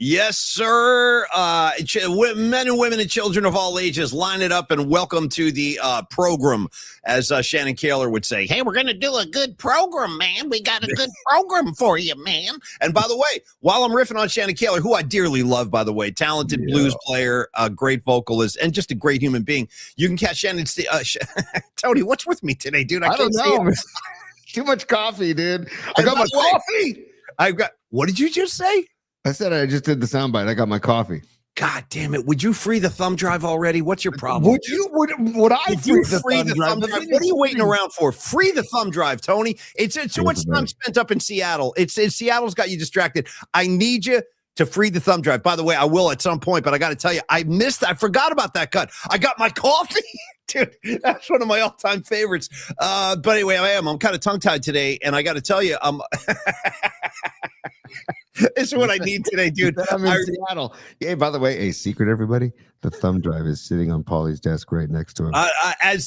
Yes, sir. Men and women and children of all ages, line it up and welcome to the program, as Shannon Kaler would say. Hey, we're going to do a good program, man. We got a good program for you, man. And by the way, while I'm riffing on Shannon Kaler, who I dearly love, by the way, talented blues player, a great vocalist, and just a great human being, you can catch Shannon. Tony, what's with me today, dude? I don't know. Too much coffee, dude. I got my coffee. What did you just say? I said I just did the soundbite. I got my coffee. God damn it. Would you free the thumb drive already? What's your problem? Would I free the thumb drive? What are you waiting around for? Free the thumb drive, Tony. It's too much time spent up in Seattle. Seattle's got you distracted. I need you to free the thumb drive. By the way, I will at some point, but I got to tell you, I forgot about that cut. I got my coffee. Dude, that's one of my all-time favorites. But anyway, I'm kind of tongue-tied today, and I got to tell you, this is what I need today, dude. I'm in Seattle. Hey, by the way, a secret, everybody. The thumb drive is sitting on Paulie's desk right next to him.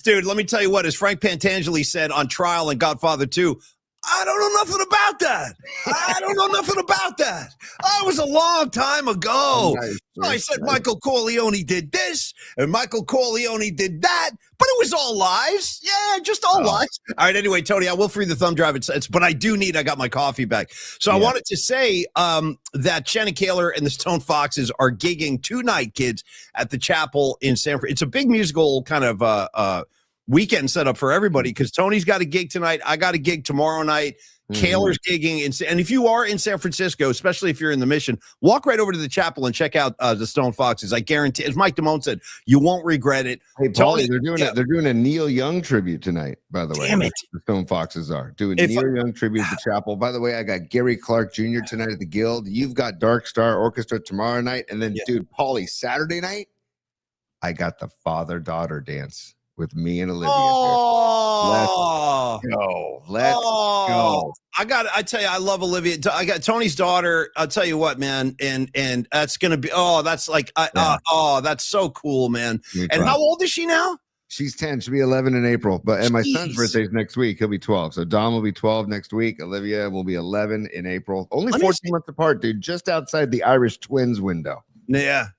Dude, let me tell you what, as Frank Pantangeli said on Trial and Godfather 2, I don't know nothing about that. I don't know nothing about that. That was a long time ago. I said Michael Corleone did this, and Michael Corleone did that, but it was all lies. Yeah, just all lies. All right, anyway, Tony, I will free the thumb drive. But I got my coffee back. So I wanted to say that Shannon Kaler and the Stone Foxes are gigging tonight, kids, at the Chapel in San Francisco. It's a big musical kind of weekend setup for everybody because Tony's got a gig tonight. I got a gig tomorrow night. Kaler's gigging. And if you are in San Francisco, especially if you're in the Mission, walk right over to the Chapel and check out the Stone Foxes. I guarantee, as Mike Damone said, you won't regret it. Hey, Paulie, they're doing a Neil Young tribute tonight, by the way. Damn it. The Stone Foxes are doing Neil Young tribute at the Chapel. By the way, I got Gary Clark Jr. tonight at the Guild. You've got Dark Star Orchestra tomorrow night. And then, dude, Paulie, Saturday night, I got the father-daughter dance with me and Olivia. Let's go. I tell you, I love Olivia. I got Tony's daughter. I'll tell you what, man. And that's going to be, that's like, that's so cool, man. And how old is she now? She's 10. She'll be 11 in April. And my son's birthday is next week. He'll be 12. So Dom will be 12 next week. Olivia will be 11 in April. Only 14 months apart, dude. Just outside the Irish twins window. Yeah.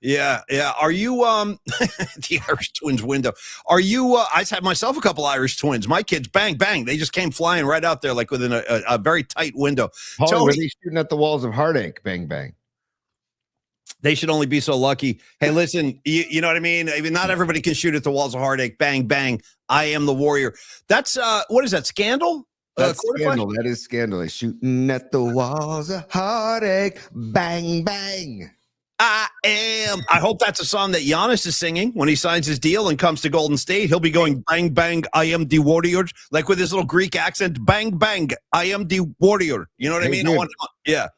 Are you the Irish twins window? Are you? I had myself a couple Irish twins. My kids, bang bang, they just came flying right out there, like within a very tight window. Paul, were they shooting at the walls of heartache? Bang bang. They should only be so lucky. Hey, listen, you know what I mean? I mean, not everybody can shoot at the walls of heartache. Bang bang. I am the warrior. That's what is that? Scandal? That's Scandal. That is Scandal. They're shooting at the walls of heartache. Bang bang. I hope that's a song that Giannis is singing when he signs his deal and comes to Golden State. He'll be going bang, bang, I am the warrior, like with his little Greek accent. Bang, bang, I am the warrior. You know what I mean? Dude,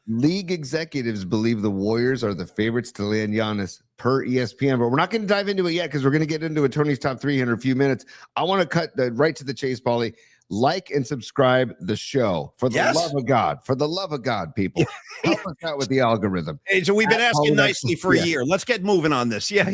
league executives believe the Warriors are the favorites to land Giannis per ESPN, but we're not going to dive into it yet because we're going to get into a Tony's Top 3 in a few minutes. I want to cut right to the chase, Paulie. Like and subscribe the show for the love of God. For the love of God, people. Help us out with the algorithm. Hey, so we've been asking nicely for a year. Let's get moving on this. Yeah.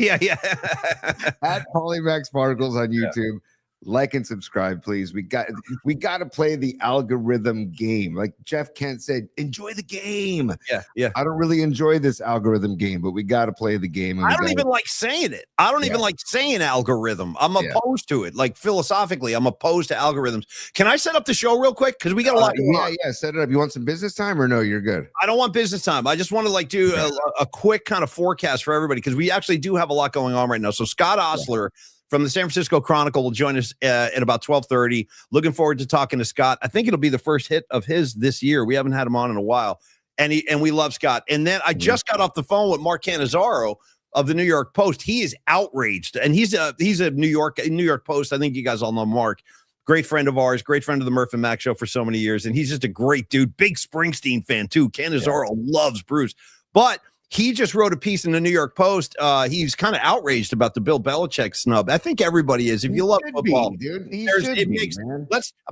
At Polymax Particles on YouTube. Like and subscribe, please. We got to play the algorithm game. Like Jeff Kent said, enjoy the game. Yeah. I don't really enjoy this algorithm game, but we got to play the game. I don't even like saying it. I don't even like saying algorithm. I'm opposed to it. Like philosophically, I'm opposed to algorithms. Can I set up the show real quick? Because we got a lot. Yeah. Set it up. You want some business time or no? You're good. I don't want business time. I just want to do a quick kind of forecast for everybody because we actually do have a lot going on right now. So Scott Ostler from the San Francisco Chronicle will join us at about 12:30. Looking forward to talking to Scott. I think it'll be the first hit of his this year. We haven't had him on in a while, and we love Scott. And then I just got off the phone with Mark Cannizzaro of the New York Post. He is outraged, and he's a New York Post. I think you guys all know Mark. Great friend of ours, great friend of the Murph and Mac show for so many years, and he's just a great dude. Big Springsteen fan too. Cannizzaro loves Bruce, but he just wrote a piece in the New York Post. He's kind of outraged about the Bill Belichick snub. I think everybody is. If you love football, dude,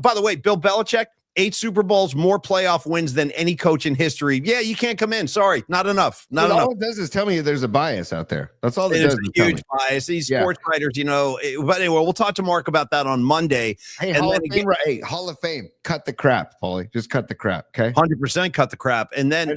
by the way, Bill Belichick, 8 Super Bowls, more playoff wins than any coach in history. Yeah, you can't come in. Sorry, not enough. Not enough. All it does is tell me there's a bias out there. That's all it does. There's a huge bias. These sports writers, But anyway, we'll talk to Mark about that on Monday. Hey, Hall of Fame. Cut the crap, Paulie. Just cut the crap, okay? 100% cut the crap. And then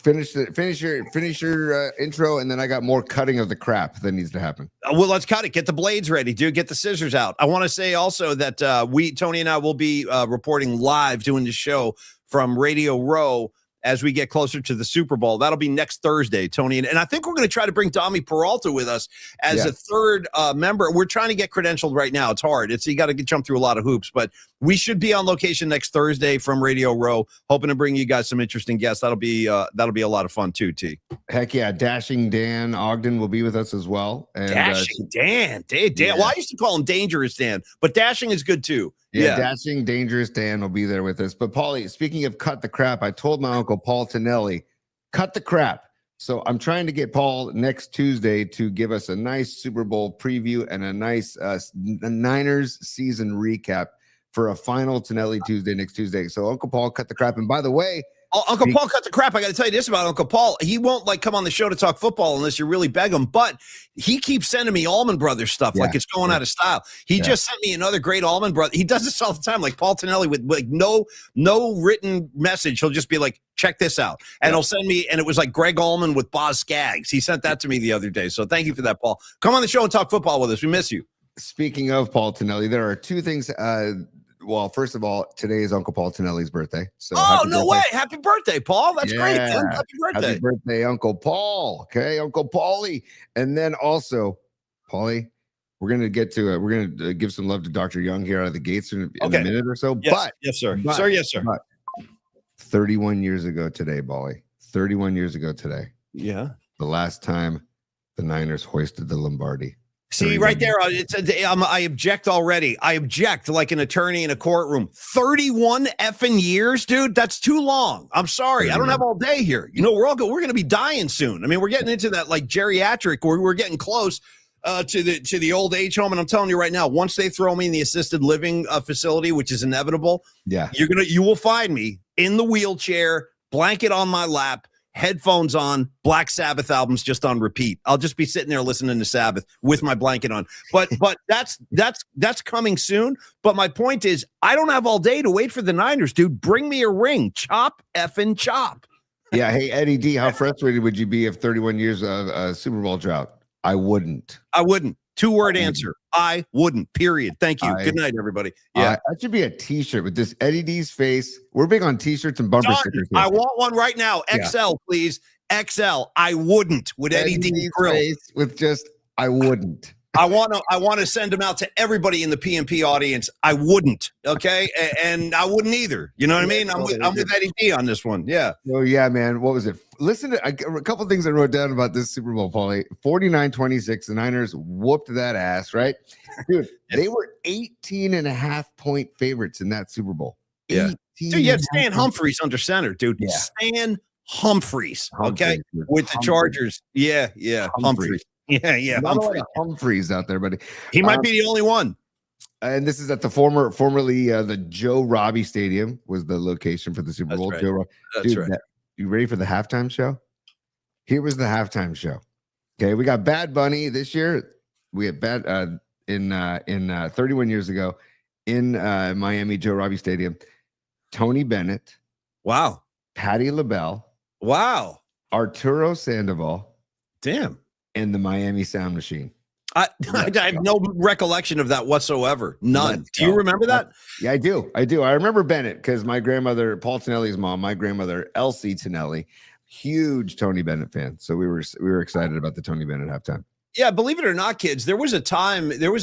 Finish your intro, and then I got more cutting of the crap that needs to happen. Well, let's cut it. Get the blades ready, dude. Get the scissors out. I want to say also that Tony and I will be reporting live, doing the show from Radio Row as we get closer to the Super Bowl. That'll be next Thursday, Tony. And I think we're going to try to bring Dami Peralta with us as a third member. We're trying to get credentialed right now. It's hard. You got to jump through a lot of hoops, but we should be on location next Thursday from Radio Row, hoping to bring you guys some interesting guests. That'll be a lot of fun too, T. Heck yeah. Dashing Dan Ogden will be with us as well. And, Dashing Dan. Dan. Well, I used to call him Dangerous Dan, but Dashing is good too. Yeah, Dashing Dangerous Dan will be there with us. But Paulie, speaking of cut the crap, I told my uncle Paul Tonelli, cut the crap. So I'm trying to get Paul next Tuesday to give us a nice Super Bowl preview and a nice Niners season recap for a final Tonelli Tuesday next Tuesday. So Uncle Paul, cut the crap. And by the way, Uncle Paul cut the crap. I got to tell you this about Uncle Paul. He won't come on the show to talk football unless you really beg him. But he keeps sending me Allman Brothers stuff like it's going out of style. He just sent me another great Allman Brothers. He does this all the time, like Paul Tonelli with like no written message. He'll just be like, check this out. And he'll send me, and it was like Greg Allman with Boz Scaggs. He sent that to me the other day. So thank you for that, Paul. Come on the show and talk football with us. We miss you. Speaking of Paul Tonelli, there are two things. Well, first of all, today is Uncle Paul Tonelli's birthday. So no way. Happy birthday, Paul. That's great, man. Happy birthday. Happy birthday, Uncle Paul. Okay, Uncle Paulie. And then also, Paulie, we're going to get to it. We're going to give some love to Dr. Young here out of the gates in a minute or so. Yes. But yes, sir. But, yes, sir. But 31 years ago today, Paulie. 31 years ago today. Yeah. The last time the Niners hoisted the Lombardi. See, right there, I object already. I object like an attorney in a courtroom. 31 effing years, dude. That's too long. I'm sorry. I don't have all day here. You know, we're going to be dying soon. I mean, we're getting into that like geriatric, where we're getting close to the old age home. And I'm telling you right now, once they throw me in the assisted living facility, which is inevitable, you will find me in the wheelchair, blanket on my lap, headphones on, Black Sabbath albums just on repeat. I'll just be sitting there listening to Sabbath with my blanket on. But that's coming soon. But my point is, I don't have all day to wait for the Niners, dude. Bring me a ring. Chop effing chop. Yeah. Hey, Eddie D, how frustrated would you be if 31 years of Super Bowl drought? I wouldn't. 2-word answer. I wouldn't. Period. Thank you. Good night, everybody. Yeah. That should be a t-shirt with this Eddie D's face. We're big on t-shirts and bumper stickers. I want one right now. XL, please. XL. I wouldn't with Eddie D's grill. Face with just I wouldn't. I want to send them out to everybody in the PMP audience. I wouldn't. Okay. And I wouldn't either. You know what I mean? I'm with Eddie D on this one. Yeah. Oh yeah, man. What was it? Listen to a couple things I wrote down about this Super Bowl, Paulie. 49-26. The Niners whooped that ass, right? Dude, they were 18.5-point favorites in that Super Bowl. Yeah. Dude, you had Stan Humphries under center, dude. Yeah. Stan Humphries. Okay. With the Chargers. Yeah. Humphries. Yeah. Humphries out there, buddy. He might be the only one. And this is at the formerly the Joe Robbie Stadium was the location for the Super Bowl. Right. That's right. You ready for the halftime show? Here was the halftime show. Okay, we got Bad Bunny this year. We had Bad in 31 years ago in Miami, Joe Robbie Stadium. Tony Bennett. Wow. Patti LaBelle. Wow. Arturo Sandoval. Damn. And the Miami Sound Machine. I have no recollection of that whatsoever. None. Do you remember that? Yeah, I do. I remember Bennett because my grandmother, Paul Tonelli's mom, my grandmother, Elsie Tonelli, huge Tony Bennett fan. So we were excited about the Tony Bennett halftime. Yeah, believe it or not, kids, there was a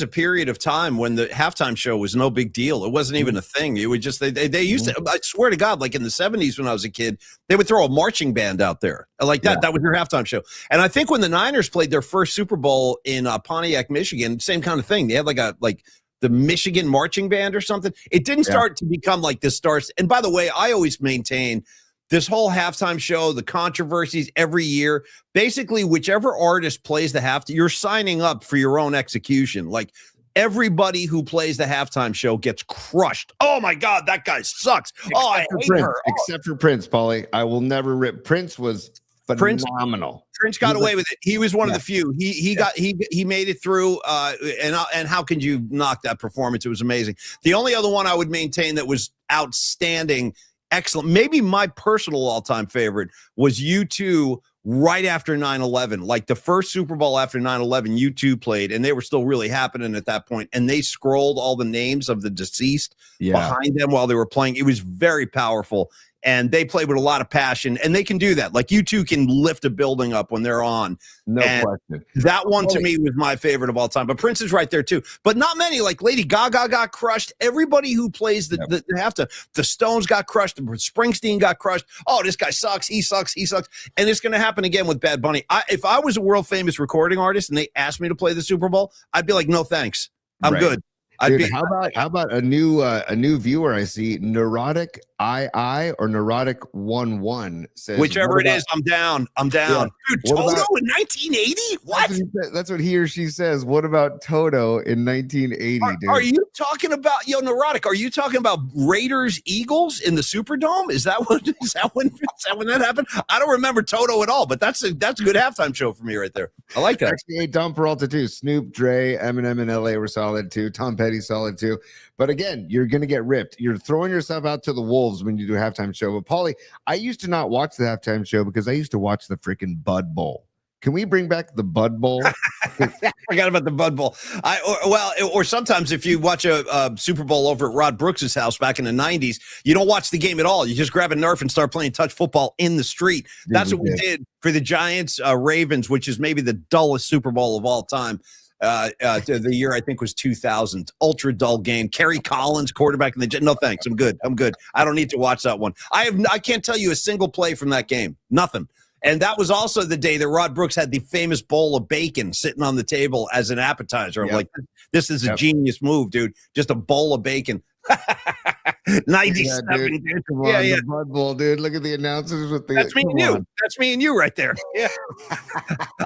period of time when the halftime show was no big deal. It wasn't even a thing. It would just they used to, I swear to God, like in the 70s when I was a kid, they would throw a marching band out there like that. Yeah. That was your halftime show. And I think when the Niners played their first Super Bowl in Pontiac, Michigan, same kind of thing. They had like the Michigan marching band or something. It didn't start to become like this starts. And by the way, I always maintain this whole halftime show, the controversies every year, basically whichever artist plays the halftime, you're signing up for your own execution. Like everybody who plays the halftime show gets crushed. Oh my God, that guy sucks. I hate her. Except for Prince, Paulie. I will never rip. Prince was phenomenal. Prince got away with it. He was one of the few. He made it through. And how can you knock that performance? It was amazing. The only other one I would maintain that was outstanding excellent. Maybe my personal all-time favorite was U2 right after 9/11. Like the first Super Bowl after 9/11, U2 played, and they were still really happening at that point. And they scrolled all the names of the deceased behind them while they were playing. It was very powerful. And they played with a lot of passion, and they can do that. Like U2 can lift a building up when they're on. No question. That one to me was my favorite of all time. But Prince is right there too. But not many. Like Lady Gaga got crushed. Everybody who plays the Stones got crushed. Springsteen got crushed. Oh, this guy sucks. He sucks. He sucks. And it's going to happen again with Bad Bunny. If I was a world famous recording artist and they asked me to play the Super Bowl, I'd be like, no thanks. I'm good. Dude, how about a new viewer I see, Neurotic II or Neurotic 11 says, whichever it is, I'm down. Yeah. Dude, Toto in 1980? What? That's what he or she says. What about Toto in 1980, dude? Are you talking about Neurotic? Are you talking about Raiders Eagles in the Superdome? Is that when that happened? I don't remember Toto at all, but that's a good halftime show for me right there. I like that. Actually, Don Peralta too. Snoop, Dre, Eminem in LA were solid too. Tom Petty solid too. But again, you're going to get ripped. You're throwing yourself out to the wolves when you do a halftime show. But Paulie, I used to not watch the halftime show because I used to watch the freaking Bud Bowl. Can we bring back the Bud Bowl? I forgot about the Bud Bowl. Or sometimes if you watch a Super Bowl over at Rod Brooks's house back in the 90s, you don't watch the game at all. You just grab a Nerf and start playing touch football in the street. That's what we did for the Giants Ravens, which is maybe the dullest Super Bowl of all time. The year I think was 2000. Ultra dull game. Kerry Collins, quarterback in the no thanks. I'm good. I don't need to watch that one. I can't tell you a single play from that game. Nothing. And that was also the day that Rod Brooks had the famous bowl of bacon sitting on the table as an appetizer. I'm like, this is a genius move, dude. Just a bowl of bacon. 97, dude. The Bud Bowl, dude. Look at the announcers with the. That's me and you. That's me and you right there. Yeah.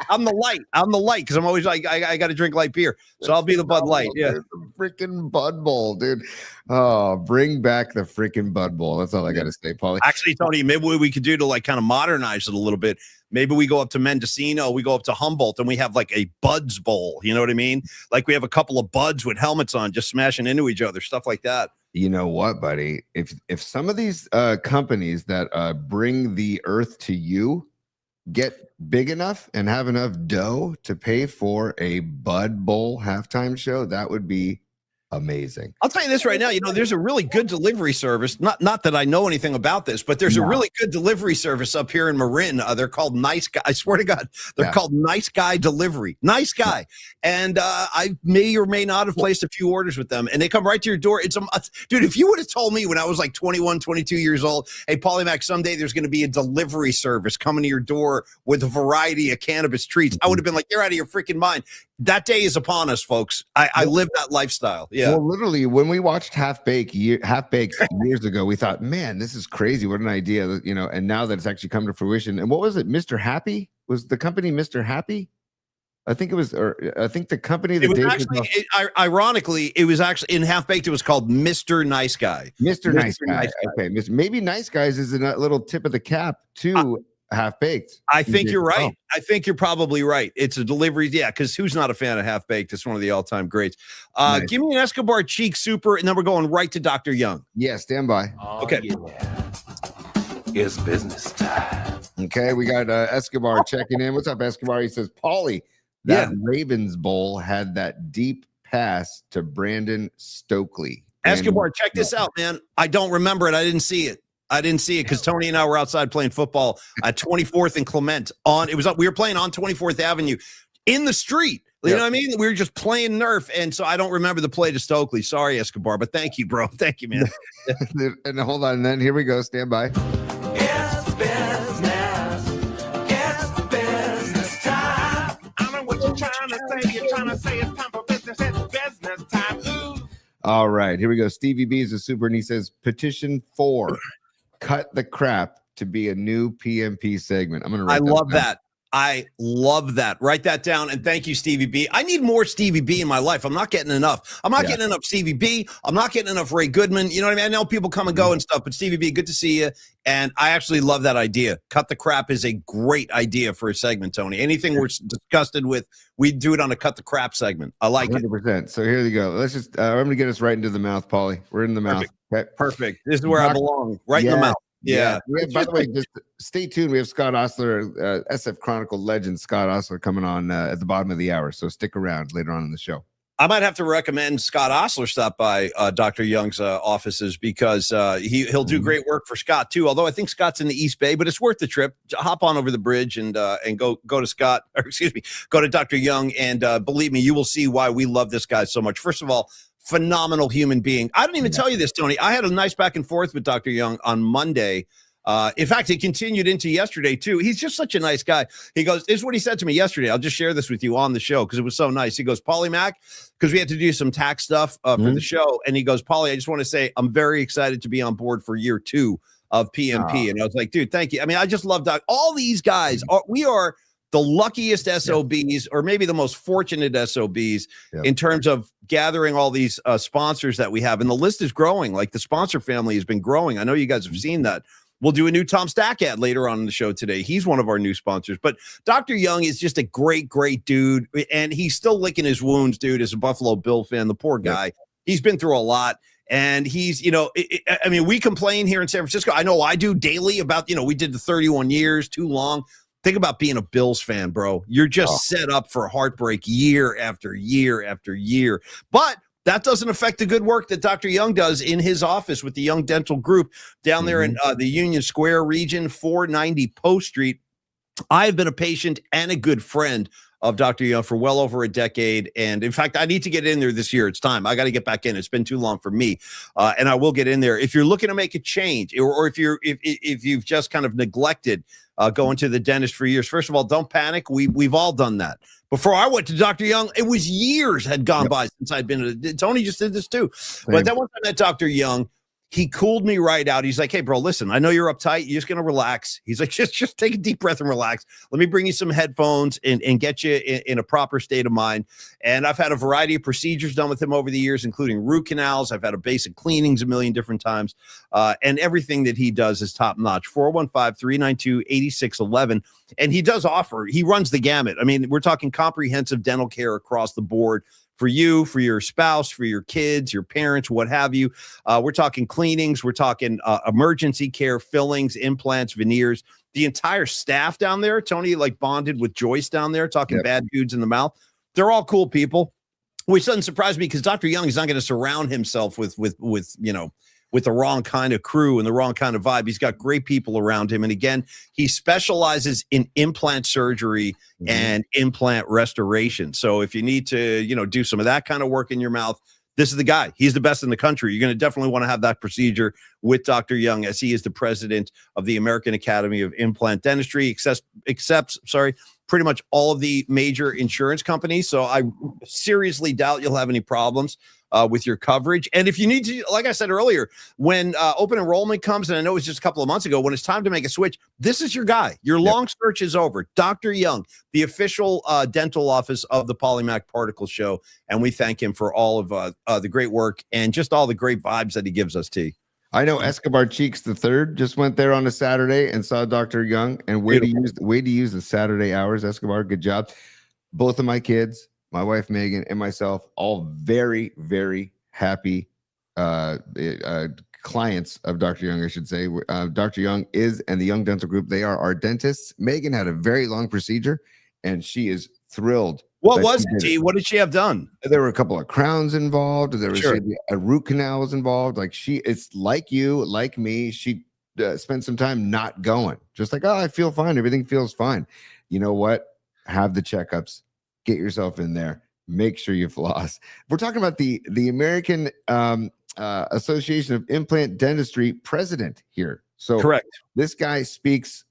I'm the light because I'm always like I got to drink light beer, so I'll be the Bud Light. Yeah. The freaking Bud Bowl, dude. Oh, bring back the freaking Bud Bowl. That's all I got to say, Paulie. Actually, Tony, maybe what we could do to like kind of modernize it a little bit. Maybe we go up to Mendocino, we go up to Humboldt, and we have like a Buds Bowl. You know what I mean? Like we have a couple of buds with helmets on, just smashing into each other, stuff like that. You know what, buddy? If some of these companies that bring the earth to you get big enough and have enough dough to pay for a Bud Bowl halftime show, that would be amazing. I'll tell you this right now. There's a really good delivery service. Not that I know anything about this, but there's a really good delivery service up here in Marin. They're called Nice Guy. I swear to God, they're called Nice Guy Delivery. Nice Guy. And I may or may not have placed a few orders with them, and they come right to your door. It's dude, if you would have told me when I was like 21, 22 years old, hey, Paulie Mac, someday there's going to be a delivery service coming to your door with a variety of cannabis treats, I would have been like, you're out of your freaking mind. That day is upon us, folks. I live that lifestyle. Yeah. Well, literally, when we watched Half Baked years ago, we thought, man, this is crazy. What an idea, and now that it's actually come to fruition. And what was it? Mr. Happy? Was the company Mr. Happy? I think it was, or I think the company that ironically, it was actually in Half Baked. It was called Mr. Nice Guy. Mr. Nice Guy. Okay. Maybe Nice Guys is a little tip of the cap to Half Baked. I think you're right. I think you're probably right. It's a delivery. Yeah. Because who's not a fan of Half Baked? It's one of the all-time greats. Nice. Give me an Escobar Cheek Super, and then we're going right to Dr. Young. Yeah. Stand by. Okay. Yeah. It's business time. Okay. We got Escobar checking in. What's up, Escobar? He says, Paulie, that Ravens Bowl had that deep pass to Brandon Stokely. Escobar, check this out, man. I don't remember it. I didn't see it because Tony and I were outside playing football at 24th and Clement. We were playing on 24th Avenue in the street. You know what I mean? We were just playing Nerf, and so I don't remember the play to Stokely. Sorry, Escobar, but thank you, bro. Thank you, man. And hold on, and then here we go. Stand by. All right, here we go. Stevie B is a super, and he says, petition 4, cut the crap to be a new PMP segment. I'm going to write I love that. I love that. Write that down. And thank you, Stevie B. I need more Stevie B in my life. I'm not getting enough. I'm not getting enough Stevie B. I'm not getting enough Ray Goodman. You know what I mean? I know people come and go and stuff, but Stevie B, good to see you. And I actually love that idea. Cut the crap is a great idea for a segment, Tony. Anything we're disgusted with, we do it on a cut the crap segment. I like 100%. So here you go. Let's just, I'm going to get us right into the mouth, Paulie. We're in the mouth. Okay. Perfect. This is where I belong. Right in the mouth. Yeah. By the way, just stay tuned. We have Scott Ostler, SF Chronicle legend Scott Ostler coming on at the bottom of the hour. So stick around later on in the show. I might have to recommend Scott Ostler stop by Dr. Young's offices because he'll do great work for Scott too. Although I think Scott's in the East Bay, but it's worth the trip. Hop on over the bridge and go to Scott, or excuse me, go to Dr. Young, and believe me, you will see why we love this guy so much. First of all, phenomenal human being. I didn't even tell you this, Tony. I had a nice back and forth with Dr. Young on Monday. In fact, it continued into yesterday too. He's just such a nice guy. He goes, this is what he said to me yesterday. I'll just share this with you on the show because it was so nice. He goes, Paulie Mac, because we had to do some tax stuff for the show. And he goes, Paulie, I just want to say I'm very excited to be on board for year 2 of PMP. And I was like, dude, thank you. I mean, I just love Doc. All these guys, we are the luckiest SOBs, or maybe the most fortunate SOBs in terms of gathering all these sponsors that we have. And the list is growing. Like the sponsor family has been growing. I know you guys have seen that. We'll do a new Tom Stack ad later on in the show today. He's one of our new sponsors. But Dr. Young is just a great, great dude. And he's still licking his wounds, dude, as a Buffalo Bill fan. The poor guy. He's been through a lot. And he's, I mean, we complain here in San Francisco. I know I do daily about, we did the 31 years, too long. Think about being a Bills fan, bro. You're just set up for heartbreak year after year after year. But that doesn't affect the good work that Dr. Young does in his office with the Young Dental Group down there in the Union Square region, 490 Post Street. I've been a patient and a good friend of Dr. Young for well over a decade. And in fact, I need to get in there this year. It's time. I got to get back in. It's been too long for me. And I will get in there. If you're looking to make a change, or if you've just kind of neglected going to the dentist for years, first of all, don't panic. We've all done that. Before I went to Dr. Young, it was years had gone by since I'd been to Tony just did this too. Same. But then once I met Dr. Young, he cooled me right out. He's like, hey, bro, listen, I know you're uptight. You're just going to relax. He's like, just take a deep breath and relax. Let me bring you some headphones and get you in a proper state of mind. And I've had a variety of procedures done with him over the years, including root canals. I've had a basic cleanings a million different times. And everything that he does is top notch. 415-392-8611. And he does offer, he runs the gamut. I mean, we're talking comprehensive dental care across the board. For you, for your spouse, for your kids, your parents, what have you. We're talking cleanings. We're talking emergency care, fillings, implants, veneers. The entire staff down there, Tony, like bonded with Joyce down there, talking bad dudes in the mouth. They're all cool people, which doesn't surprise me because Dr. Young is not going to surround himself with the wrong kind of crew and the wrong kind of vibe. He's got great people around him. And again, he specializes in implant surgery and implant restoration. So if you need to, do some of that kind of work in your mouth, this is the guy. He's the best in the country. You're going to definitely want to have that procedure with Dr. Young, as he is the president of the American Academy of Implant Dentistry, accepts pretty much all of the major insurance companies. So I seriously doubt you'll have any problems with your coverage. And if you need to, like I said earlier, when open enrollment comes, and I know it was just a couple of months ago, when it's time to make a switch, this is your guy. Your long search is over. Dr. Young, the official dental office of the Polymac Particle Show. And we thank him for all of the great work and just all the great vibes that he gives us, T. I know Escobar Cheeks III just went there on a Saturday and saw Dr. Young, and way to use the Saturday hours, Escobar. Good job. Both of my kids, my wife Megan and myself, all very, very happy clients of Dr. Young, I should say. Dr. Young and the Young Dental Group, they are our dentists. Megan had a very long procedure, and she is thrilled. What was it, T? What did she have done? There were a couple of crowns involved. There was a root canal was involved. It's like you, like me. She spent some time not going. Just like, oh, I feel fine. Everything feels fine. You know what? Have the checkups. Get yourself in there. Make sure you floss. We're talking about the American Association of Implant Dentistry president here. So correct. This guy speaks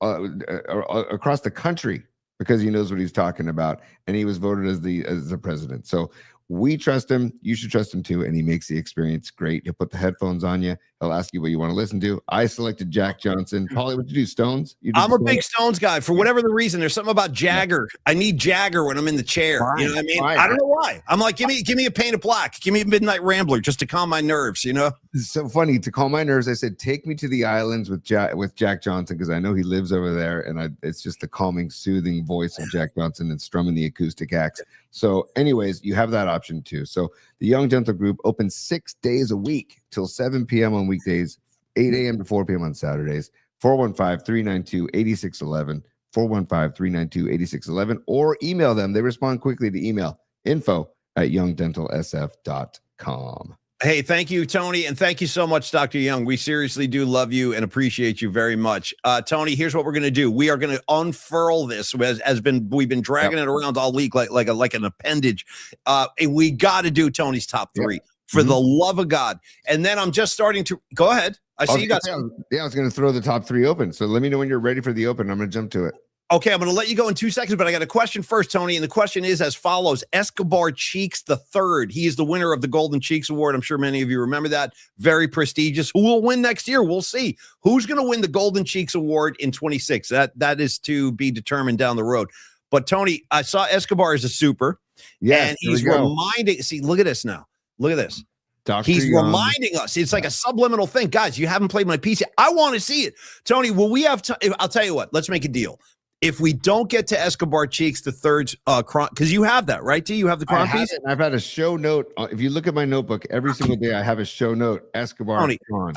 across the country because he knows what he's talking about, and he was voted as the president. So We trust him. You should trust him too. And he makes the experience great. He'll put the headphones on you. He'll ask you what you want to listen to. I selected Jack Johnson. Paulie, what'd you do? Stones? I'm a big Stones guy for whatever the reason. There's something about Jagger. I need Jagger when I'm in the chair. Fine, you know what I mean? fine. I don't know why. I'm like, give me a Paint of Black. Give me a Midnight Rambler just to calm my nerves, you know? It's so funny. To calm my nerves, I said, take me to the islands with Jack Johnson, because I know he lives over there. And it's just the calming, soothing voice of Jack Johnson and strumming the acoustic axe. So anyways, you have that option too. So the Young Dental Group opens 6 days a week till 7 p.m. on weekdays, 8 a.m. to 4 p.m. on Saturdays. 415-392-8611, 415-392-8611, or email them. They respond quickly to email, info@youngdentalsf.com. Hey, thank you, Tony. And thank you so much, Dr. Young. We seriously do love you and appreciate you very much. Tony, here's what we're going to do. We are going to unfurl this we've been dragging it around all week like an appendage. And we got to do Tony's top three for the love of God. And then I'm just starting to go ahead. I see you got some. Yeah, I was going to throw the top three open. So let me know when you're ready for the open. I'm going to jump to it. Okay, I'm going to let you go in 2 seconds, but I got a question first, Tony, and the question is as follows. Escobar Cheeks III. He is the winner of the Golden Cheeks Award. I'm sure many of you remember that. Very prestigious. Who will win next year? We'll see. Who's going to win the Golden Cheeks Award in 26? That is to be determined down the road. But, Tony, I saw Escobar as a super, and he's reminding – see, look at this now. Look at this. Dr. He's Young. reminding us. It's like a subliminal thing. Guys, you haven't played my piece yet. I want to see it. Tony, will we have time? I'll tell you what. Let's make a deal. If we don't get to Escobar Cheeks III's because you have that, right? Do you have the cron piece? I've had a show note. If you look at my notebook, every single day I have a show note. Escobar Tony, cron.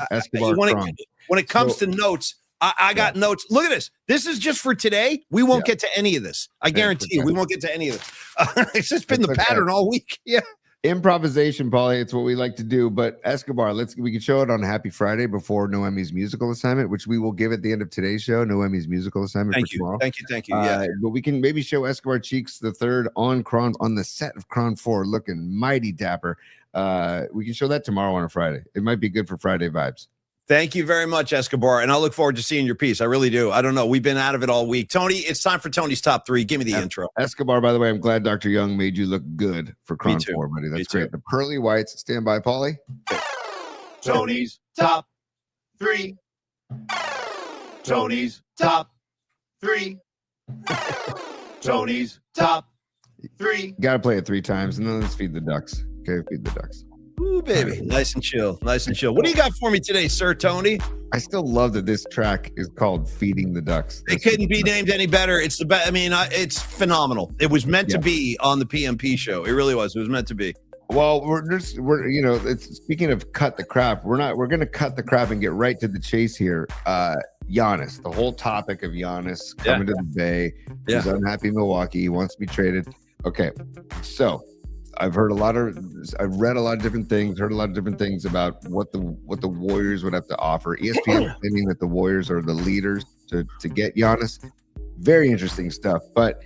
When it comes to notes, I got notes. Look at this. This is just for today. We won't get to any of this. I guarantee you, we won't get to any of this. It's just been the pattern all week. Yeah. Improvisation, Paulie. It's what we like to do. But Escobar, we can show it on Happy Friday before Noemi's musical assignment, which we will give at the end of today's show. Noemi's musical assignment for tomorrow. Thank you. Yeah. But we can maybe show Escobar Cheeks III on the set of Cron 4, looking mighty dapper. We can show that tomorrow on a Friday. It might be good for Friday vibes. Thank you very much, Escobar. And I look forward to seeing your piece. I really do. I don't know. We've been out of it all week. Tony, it's time for Tony's top three. Give me the intro. Escobar, by the way, I'm glad Dr. Young made you look good for Cron 4, buddy. That's great. The pearly whites. Stand by, Paulie. Tony's top three. Tony's top three. Tony's top three. Got to play it 3 times, and then let's feed the ducks. Okay, feed the ducks. Ooh, baby. Nice and chill. Nice and chill. What do you got for me today, Sir Tony? I still love that this track is called Feeding the Ducks. It couldn't be named any better. It's the best. I mean, it's phenomenal. It was meant to be on the PMP show. It really was. It was meant to be. Well, we're it's speaking of cut the crap. We're going to cut the crap and get right to the chase here. Giannis, the whole topic of Giannis coming to the Bay. He's unhappy in Milwaukee. He wants to be traded. Okay. So, I've read a lot of different things, heard a lot of different things about what the Warriors would have to offer. ESPN claiming that the Warriors are the leaders to get Giannis. Very interesting stuff. But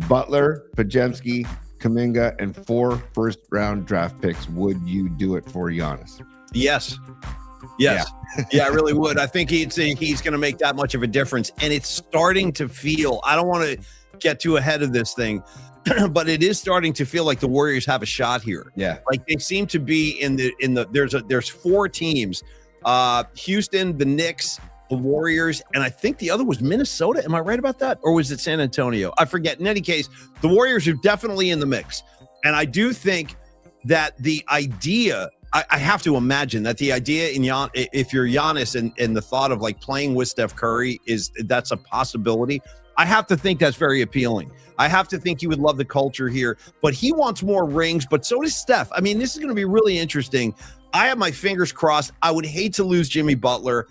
Butler, Podziemski, Kuminga, and 4 first-round draft picks, would you do it for Giannis? Yes. Yeah, I really would. I think he's going to make that much of a difference. And it's starting to feel, I don't want to get too ahead of this thing, but it is starting to feel like the Warriors have a shot here. Yeah. Like they seem to be there's 4 teams, Houston, the Knicks, the Warriors, and I think the other was Minnesota. Am I right about that? Or was it San Antonio? I forget. In any case, the Warriors are definitely in the mix. And I do think that the idea, I have to imagine that the idea if you're Giannis and the thought of like playing with Steph Curry that's a possibility. I have to think that's very appealing. I have to think he would love the culture here, but he wants more rings, but so does Steph. I mean, this is going to be really interesting. I have my fingers crossed. I would hate to lose Jimmy Butler,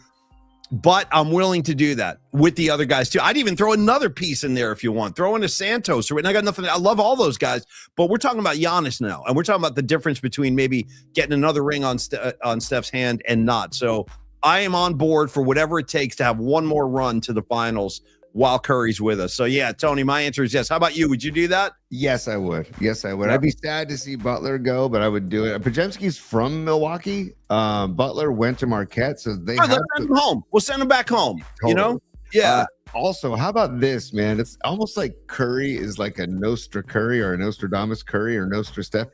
but I'm willing to do that with the other guys too. I'd even throw another piece in there if you want. Throw in a Santos. And I got nothing. I love all those guys, but we're talking about Giannis now, and we're talking about the difference between maybe getting another ring on Steph's hand and not. So I am on board for whatever it takes to have one more run to the finals while Curry's with us. So yeah, Tony, my answer is yes. How about you? Would you do that? Yes, I would. I'd be sad to see Butler go, but I would do it. Podziemski's from Milwaukee. Butler went to Marquette, so let's send him home. We'll send him back home. Totally. You know? Yeah. Also, how about this, man? It's almost like Curry is like a Nostra Curry or a Nostradamus Curry or Nostra Steph.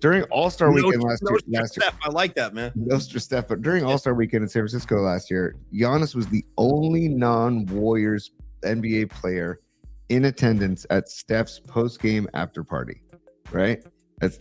during All-Star Weekend last year, Steph, I like that, man. Nostra Steph, but during All-Star Weekend in San Francisco last year, Giannis was the only non-Warriors NBA player in attendance at Steph's post-game after party. Right? That's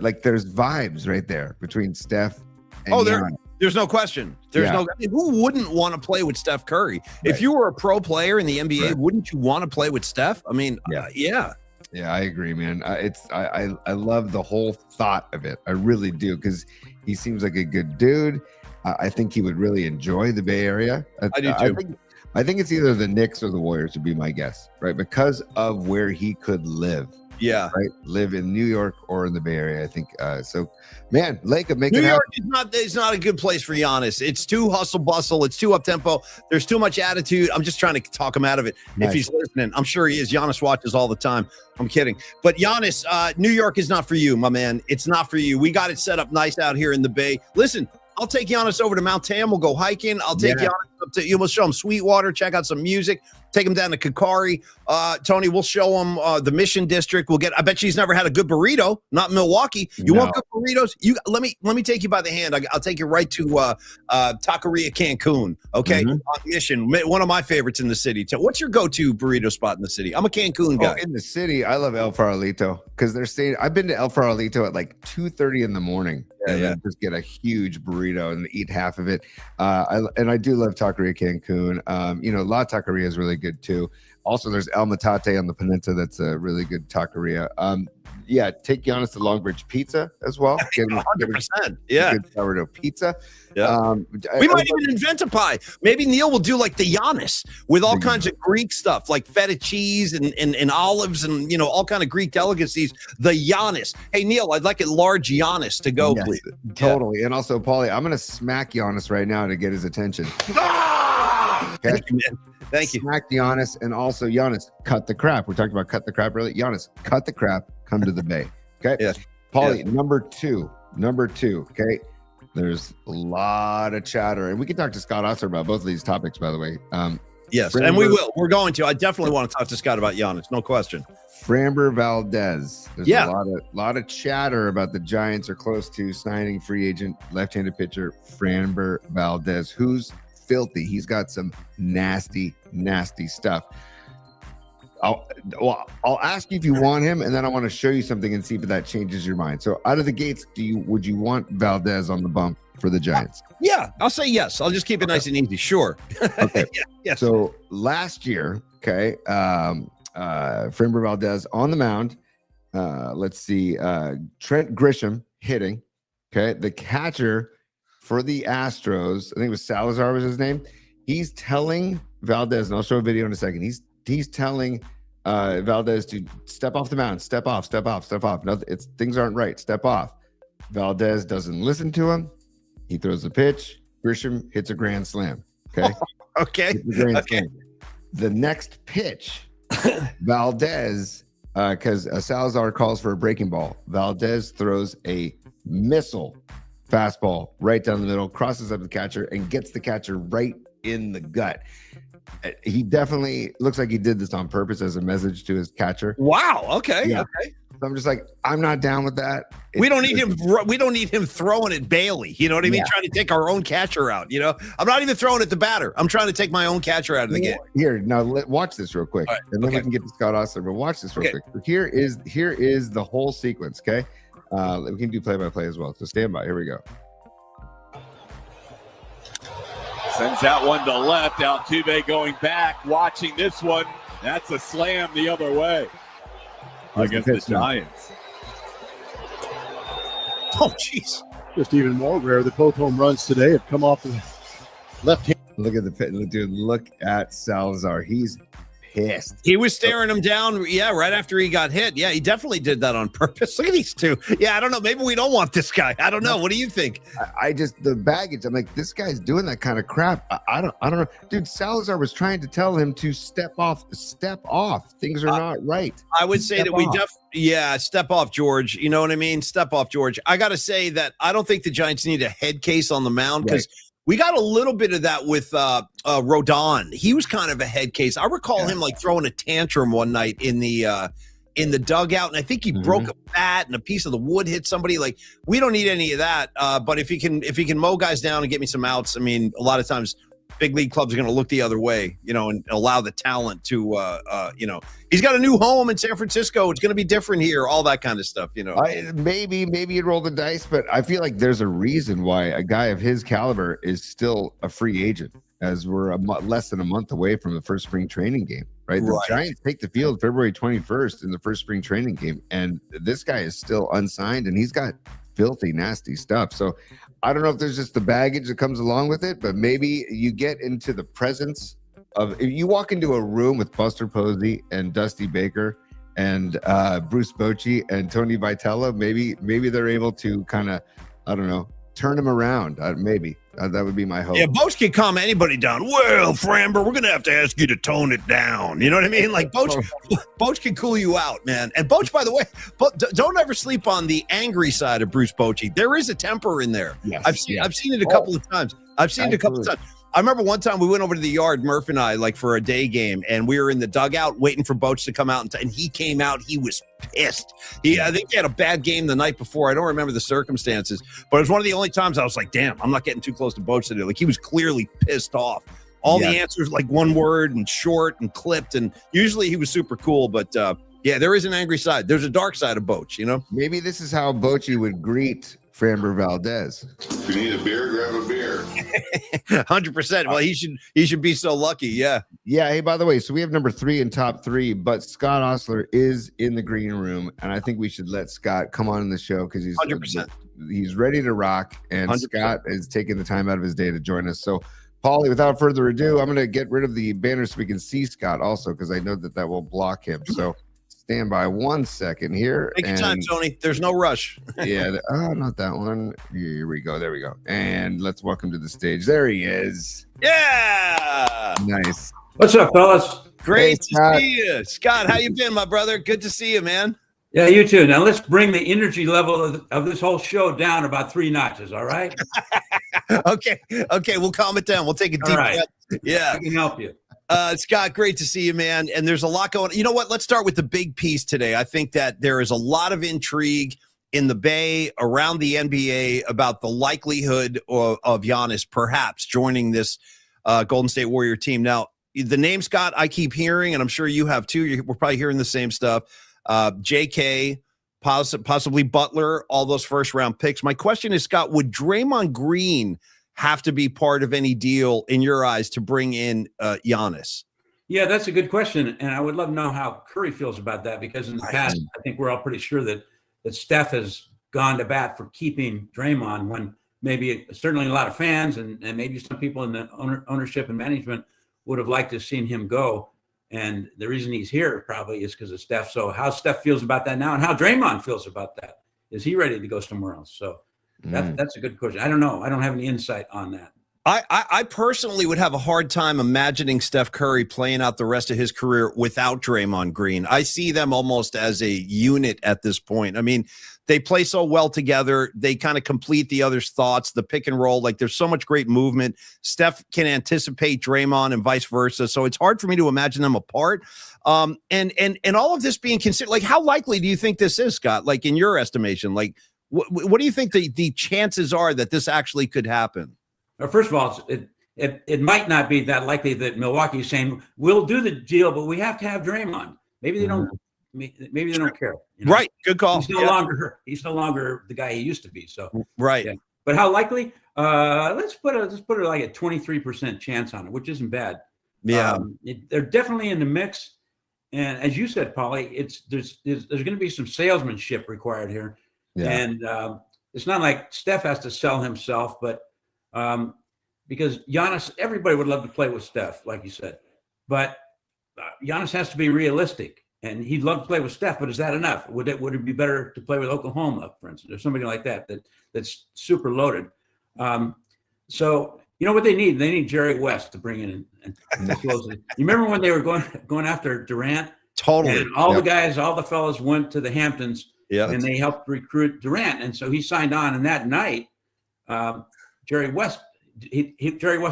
like there's vibes right there between Steph and Giannis. There's no question. Who wouldn't want to play with Steph Curry? Right. If you were a pro player in the NBA, wouldn't you want to play with Steph? I mean, yeah. Yeah, I agree, man. I love the whole thought of it. I really do, because he seems like a good dude. I think he would really enjoy the Bay Area. I do too. I think it's either the Knicks or the Warriors would be my guess, right? Because of where he could live. Yeah. Right. Live in New York or in the Bay Area, I think. So, man, Lake of New York is not a good place for Giannis. It's too hustle bustle. It's too up tempo. There's too much attitude. I'm just trying to talk him out of it. Nice. If he's listening, I'm sure he is. Giannis watches all the time. I'm kidding. But Giannis, New York is not for you, my man. It's not for you. We got it set up nice out here in the Bay. Listen, I'll take Giannis over to Mount Tam. We'll go hiking. I'll take Giannis up to, we'll show him Sweetwater, check out some music, take him down to Kakari. Tony, we'll show him the Mission District. I bet you he's never had a good burrito, not Milwaukee. You want good burritos? Let me take you by the hand. I'll take you right to Taqueria Cancun, okay? On Mission, one of my favorites in the city. So what's your go-to burrito spot in the city? I'm a Cancun guy. In the city, I love El Farolito, because I've been to El Farolito at like 2:30 in the morning. And then just get a huge burrito and eat half of it. I do love Taqueria Cancun. La Taqueria is really good too. Also, there's El Matate on the Peninsula. That's a really good taqueria. Take Giannis to Longbridge Pizza as well. 100%. Yeah. Good sourdough pizza. Yeah. We might even invent a pie. Maybe Neil will do like the Giannis with all kinds of Greek stuff, like feta cheese and olives and, all kind of Greek delicacies. The Giannis. Hey, Neil, I'd like a large Giannis to go, please. Totally. And also, Paulie, I'm going to smack Giannis right now to get his attention. Okay. Thank you, man. Thank you. Smack Giannis, and also Giannis, cut the crap. We talked about cut the crap earlier. Giannis, cut the crap. Come to the Bay. Okay. Yes. Paulie, number two. Okay. There's a lot of chatter, and we can talk to Scott Ostler about both of these topics, by the way. Yes, and we will. We're going to. I definitely want to talk to Scott about Giannis. No question. Framber Valdez. There's a lot of chatter about the Giants are close to signing free agent left-handed pitcher Framber Valdez, who's filthy. He's got some nasty stuff. I'll ask you if you want him, and then I want to show you something and see if that changes your mind. So out of the gates, would you want Valdez on the bump for the Giants? Yeah, I'll say yes. I'll just keep it nice and easy. Sure. Okay. Yes. So last year, Framber Valdez on the mound. Let's see. Trent Grisham hitting. Okay. The catcher for the Astros, I think it was Salazar was his name. He's telling Valdez, and I'll show a video in a second. He's telling Valdez to step off the mound, step off. No, things aren't right. Step off. Valdez doesn't listen to him. He throws a pitch. Grisham hits a grand slam. Okay. Okay. The next pitch, Valdez, because Salazar calls for a breaking ball. Valdez throws a missile fastball right down the middle, crosses up the catcher, and gets the catcher right in the gut. He definitely looks like he did this on purpose as a message to his catcher. Wow. Okay. Yeah. Okay. So I'm just like, I'm not down with that. We don't need him throwing at Bailey. You know what I mean? Trying to take our own catcher out. I'm not even throwing at the batter. I'm trying to take my own catcher out of the game. Here, now watch this real quick, and then we can get to Scott Ostler. But watch this real quick. Here is the whole sequence. Okay, we can do play-by-play as well. So stand by. Here we go. Sends that one to left. Altuve going back, watching this one. That's a slam the other way against the Giants. Oh, jeez. Just even more rare that both home runs today have come off the left hand. Look at the pit. Dude, look at Salazar. He's pissed. He was staring him down, right after he got hit. Yeah, he definitely did that on purpose. Look at these two. Yeah, I don't know. Maybe we don't want this guy. I don't know. What do you think? I just, the baggage, I'm like, this guy's doing that kind of crap. I don't know. Dude, Salazar was trying to tell him to step off. Things are not right. I would say that we step off, George. You know what I mean? Step off, George. I got to say that I don't think the Giants need a head case on the mound because we got a little bit of that with Rodon. He was kind of a head case. I recall him like throwing a tantrum one night in the in the dugout, and I think he broke a bat and a piece of the wood hit somebody. Like, we don't need any of that. But if he can mow guys down and get me some outs, I mean, a lot of times big league clubs are going to look the other way, and allow the talent to, he's got a new home in San Francisco. It's going to be different here, all that kind of stuff, Maybe you'd roll the dice, but I feel like there's a reason why a guy of his caliber is still a free agent, as we're less than a month away from the first spring training game, right? The Giants take the field February 21st in the first spring training game, and this guy is still unsigned, and he's got filthy, nasty stuff. So I don't know if there's just the baggage that comes along with it, but maybe you get into the presence of, if you walk into a room with Buster Posey and Dusty Baker and Bruce Bochy and Tony Vitello, maybe they're able to kind of, I don't know, turn him around. Maybe that would be my hope. Yeah, Boch can calm anybody down. Well, Framber, we're gonna have to ask you to tone it down. You know what I mean? Like Boch can cool you out, man. And Boch, by the way, don't ever sleep on the angry side of Bruce Bochy. There is a temper in there. Yes, I've seen it a couple of times. I remember one time we went over to the yard, Murph and I, like for a day game, and we were in the dugout waiting for Boch to come out, and he came out. He was pissed. I think he had a bad game the night before. I don't remember the circumstances, but it was one of the only times I was like, damn, I'm not getting too close to Boch today. Like, he was clearly pissed off. All the answers like one word and short and clipped, and usually he was super cool, but there is an angry side. There's a dark side of Boch, Maybe this is how Bochy would greet Framber Valdez. If you need a beer, grab a beer. 100%. Well, he should be so lucky. Yeah. Hey, by the way, so we have number 3 in top 3, but Scott Ostler is in the green room, and I think we should let Scott come on the show because he's 100%. He's ready to rock, and 100%. Scott is taking the time out of his day to join us. So, Paulie, without further ado, I'm going to get rid of the banner so we can see Scott also, because I know that will block him. So stand by 1 second here. Take your time, Tony. There's no rush. Not that one. Here we go. There we go. And let's welcome to the stage. There he is. Yeah. Nice. What's up, fellas? Great to see you. Scott, how you been, my brother? Good to see you, man. Yeah, you too. Now let's bring the energy level of this whole show down about 3 notches, all right? Okay, we'll calm it down. We'll take a deep breath. Yeah. I can help you. Scott, great to see you, man. And there's a lot going on. You know what? Let's start with the big piece today. I think that there is a lot of intrigue in the Bay, around the NBA, about the likelihood of Giannis perhaps joining this Golden State Warrior team. Now, the name, Scott, I keep hearing, and I'm sure you have too. We're probably hearing the same stuff. JK, possibly Butler, all those first-round picks. My question is, Scott, would Draymond Green have to be part of any deal in your eyes to bring in Giannis? Yeah, that's a good question, and I would love to know how Curry feels about that, because in the past, I think we're all pretty sure that Steph has gone to bat for keeping Draymond, when maybe certainly a lot of fans and maybe some people in the ownership and management would have liked to have seen him go. And the reason he's here probably is because of Steph. So how Steph feels about that now, and how Draymond feels about that. Is he ready to go somewhere else? So that's a good question. I don't know. I don't have any insight on that. I personally would have a hard time imagining Steph Curry playing out the rest of his career without Draymond Green. I see them almost as a unit at this point. I mean, they play so well together. They kind of complete the other's thoughts, the pick and roll. Like, there's so much great movement. Steph can anticipate Draymond and vice versa. So it's hard for me to imagine them apart. And all of this being considered, like, how likely do you think this is, Scott? Like, in your estimation, like, what do you think the chances are that this actually could happen? Well, first of all, it might not be that likely that Milwaukee's saying, we'll do the deal, but we have to have Draymond. Maybe they don't. Maybe they don't care. Right. Good call. He's no longer the guy he used to be. So right. Yeah. But how likely? Let's put it like a 23% chance on it, which isn't bad. Yeah. They're definitely in the mix. And as you said, Paulie, there's going to be some salesmanship required here. Yeah. And it's not like Steph has to sell himself, but because Giannis, everybody would love to play with Steph, like you said, but Giannis has to be realistic, and he'd love to play with Steph. But is that enough? Would it be better to play with Oklahoma, for instance, or somebody like that's super loaded? So you know what they need? They need Jerry West to bring in and close it. You remember when they were going after Durant? Totally. And all the guys, all the fellas went to the Hamptons, and they helped recruit Durant, and so he signed on. And that night, Jerry West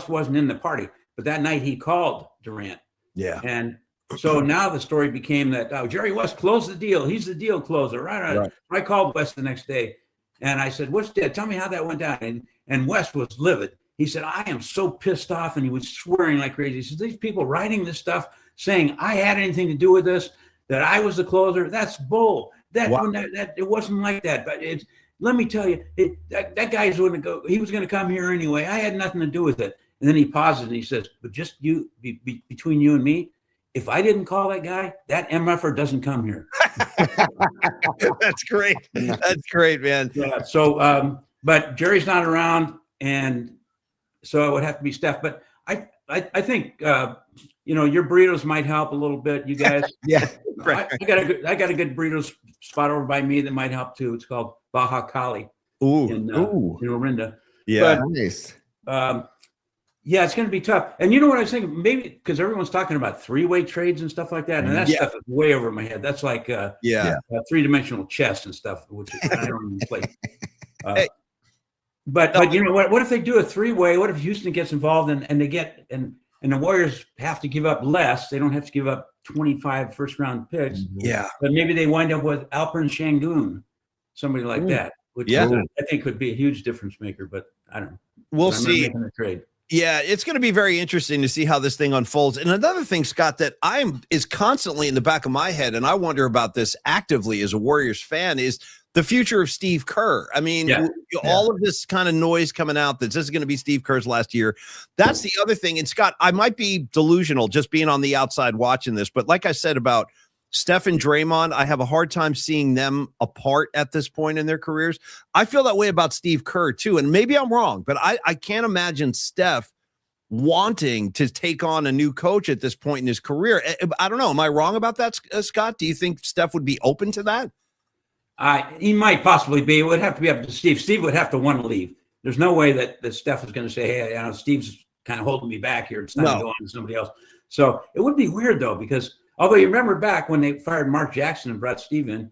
wasn't in the party, but that night he called Durant. Yeah. And So now the story became that Jerry West closed the deal. He's the deal closer. Right. I called West the next day, and I said, "What's dead? Tell me how that went down." And West was livid. He said, "I am so pissed off," and he was swearing like crazy. He said, "These people writing this stuff saying I had anything to do with this, that I was the closer. That's bull. That it wasn't like that. But let me tell you, that guy is going to go. He was going to come here anyway. I had nothing to do with it." And then he pauses and he says, "But just between you and me, if I didn't call that guy, that MFer doesn't come here." That's great. That's great, man. Yeah. So, but Jerry's not around, and so it would have to be Steph. But I think your burritos might help a little bit. You guys, yeah. Right. I got a good burritos spot over by me that might help too. It's called Baja Cali. In Orinda. Yeah. But, nice. Yeah, it's going to be tough. And you know what I was thinking? Maybe because everyone's talking about three-way trades and stuff like that, and that stuff is way over my head. That's like three-dimensional chess and stuff, which I don't even play. But you know what? What if they do a three-way? What if Houston gets involved and they get and the Warriors have to give up less? They don't have to give up 25 first-round picks. Yeah. But maybe they wind up with Alperen Şengün, somebody like that, which I think could be a huge difference maker. But I don't know. We'll see. Making a trade. Yeah, it's going to be very interesting to see how this thing unfolds. And another thing, Scott, that is constantly in the back of my head, and I wonder about this actively as a Warriors fan, is the future of Steve Kerr. I mean, all of this kind of noise coming out that this is going to be Steve Kerr's last year. That's the other thing. And Scott, I might be delusional just being on the outside watching this, but like I said about Steph and Draymond, I have a hard time seeing them apart at this point in their careers. I feel that way about Steve Kerr too. And maybe I'm wrong, but I can't imagine Steph wanting to take on a new coach at this point in his career. I don't know. Am I wrong about that, Scott? Do you think Steph would be open to that? He might possibly be. It would have to be up to Steve. Steve would have to want to leave. There's no way that Steph is going to say, "Hey, Steve's kind of holding me back here. It's time to go on to somebody else." So it would be weird though, because although you remember back when they fired Mark Jackson and brought Steve in,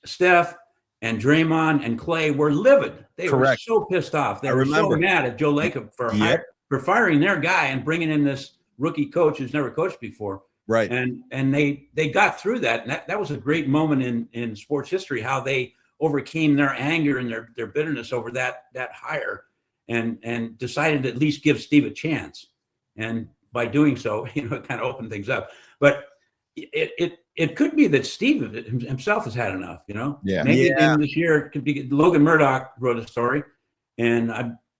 Steph and Draymond and Clay were livid. They were so pissed off. They were so mad at Joe Lacob for firing their guy and bringing in this rookie coach who's never coached before. Right. And they got through that. And that was a great moment in sports history, how they overcame their anger and their bitterness over that hire and decided to at least give Steve a chance. And by doing so, it kind of opened things up. But it could be that Steve himself has had enough, Maybe this year it could be. Logan Murdoch wrote a story, and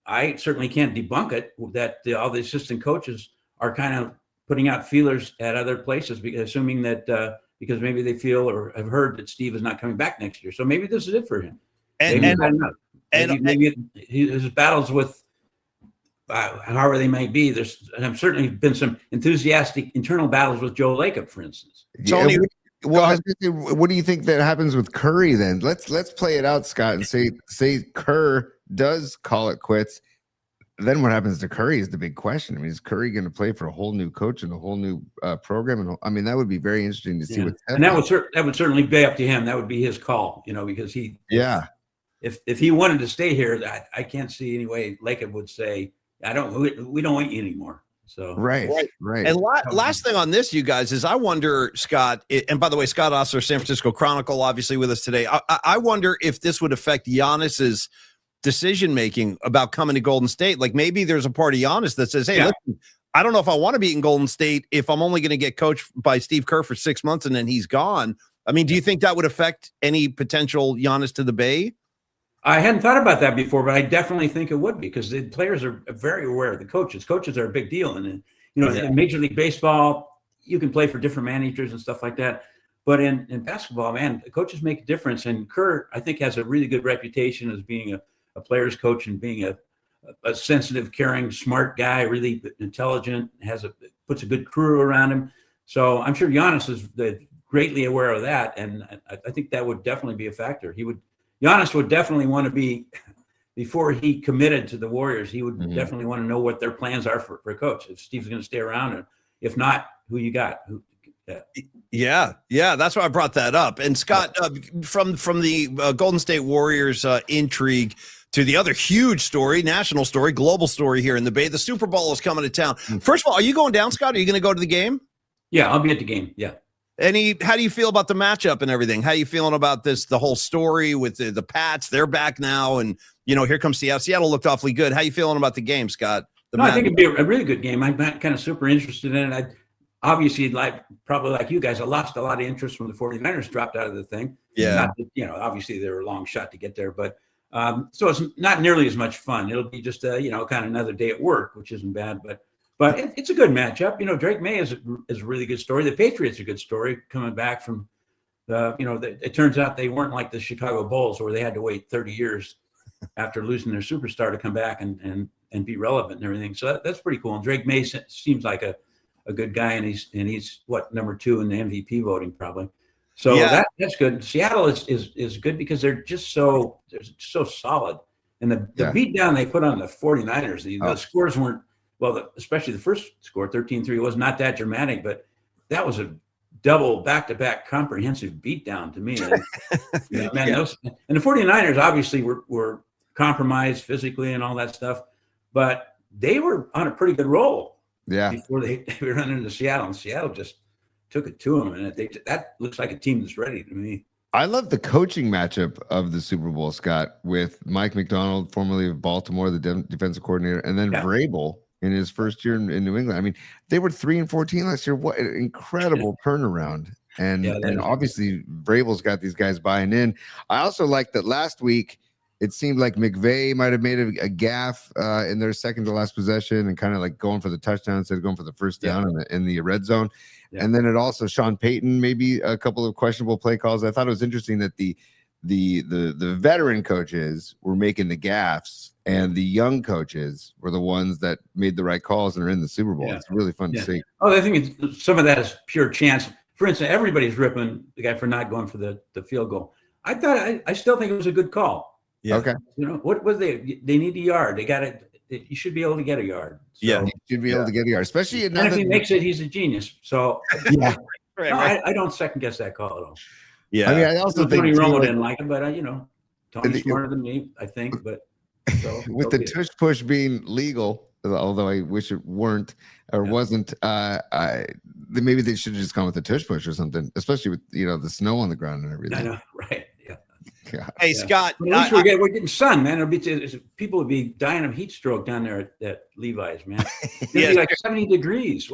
I certainly can't debunk it, that all the assistant coaches are kind of putting out feelers at other places, assuming that because maybe they feel or have heard that Steve is not coming back next year. So maybe this is it for him. Maybe his battles with however they might be. There's certainly been some enthusiastic internal battles with Joe Lacob, for instance. Tony, what do you think that happens with Curry then? Let's play it out, Scott, and say Kerr does call it quits. Then what happens to Curry is the big question. I mean, is Curry going to play for a whole new coach and a whole new program? And I mean, that would be very interesting to see what's happening. And that would certainly be up to him. That would be his call, because if he wanted to stay here, I can't see any way Lacob would say, we don't want you anymore. So right. And last thing on this, you guys, is I wonder, Scott, and by the way, Scott Ostler, San Francisco Chronicle, obviously with us today. I wonder if this would affect Giannis's decision-making about coming to Golden State. Like maybe there's a part of Giannis that says, hey, listen, I don't know if I want to be in Golden State if I'm only going to get coached by Steve Kerr for 6 months and then he's gone. I mean, do you think that would affect any potential Giannis to the Bay? I hadn't thought about that before, but I definitely think it would, because the players are very aware of the coaches. Coaches are a big deal. And, in Major League Baseball, you can play for different managers and stuff like that. But in basketball, man, the coaches make a difference. And Kerr, I think, has a really good reputation as being a player's coach and being a sensitive, caring, smart guy, really intelligent, puts a good crew around him. So I'm sure Giannis is greatly aware of that. And I think that would definitely be a factor. Giannis would definitely want to be, before he committed to the Warriors, he would definitely want to know what their plans are for a coach. If Steve's going to stay around, and if not, who you got? Yeah. That's why I brought that up. And Scott, from the Golden State Warriors intrigue to the other huge story, national story, global story here in the Bay, the Super Bowl is coming to town. First of all, are you going down, Scott? Are you going to go to the game? Yeah, I'll be at the game. Yeah. How do you feel about the matchup and everything? How are you feeling about the whole story with the Pats? They're back now, and here comes Seattle. Seattle looked awfully good. How are you feeling about the game, Scott? I think it'd be a really good game. I'm kind of super interested in it. Obviously, probably like you guys, I lost a lot of interest when the 49ers dropped out of the thing. Yeah. Not that, obviously they were a long shot to get there, but so it's not nearly as much fun. It'll be just kind of another day at work, which isn't bad, but it's a good matchup. Drake May is a really good story. The Patriots are a good story coming back from it turns out they weren't like the Chicago Bulls where they had to wait 30 years after losing their superstar to come back and be relevant and everything. So that's pretty cool. And Drake May seems like a good guy, and he's what, number 2 in the MVP voting probably. So that's good. Seattle is good because they're so solid. And the beat down they put on the 49ers, the scores weren't, especially the first score, 13-3, was not that dramatic, but that was a double back-to-back comprehensive beatdown to me. And, and the 49ers obviously were compromised physically and all that stuff, but they were on a pretty good roll. Yeah. Before they were running into Seattle, and Seattle just took it to them, and that looks like a team that's ready to me. I love the coaching matchup of the Super Bowl, Scott, with Mike McDonald, formerly of Baltimore, the defensive coordinator, and then Vrabel in his first year in New England. I mean, they were 3-14 last year. What an incredible turnaround. And obviously Vrabel's got these guys buying in. I also like that last week it seemed like McVay might have made a gaffe in their second to last possession and kind of like going for the touchdown instead of going for the first down in the red zone. Yeah. And then it also Sean Payton, maybe a couple of questionable play calls. I thought it was interesting that the veteran coaches were making the gaffes and the young coaches were the ones that made the right calls and are in the Super Bowl. It's really fun to see. Oh, I think some of that is pure chance. For instance, everybody's ripping the guy for not going for the field goal. I still think it was a good call. Yeah. Okay. What was they need a yard. You should be able to get a yard. So, you should be able to get a yard, especially and if he makes it, he's a genius. So I don't second guess that call at all. Yeah. I mean, I also think Tony Romo didn't like it, but Tony's smarter than me, I think. But with the tush push being legal, although I wish it weren't or wasn't, maybe they should have just gone with the tush push or something, especially with the snow on the ground and everything. I know, right? Yeah. Hey, Scott. At least we're getting sun, man. People would be dying of heat stroke down there at Levi's, man. It'd be like 70 degrees.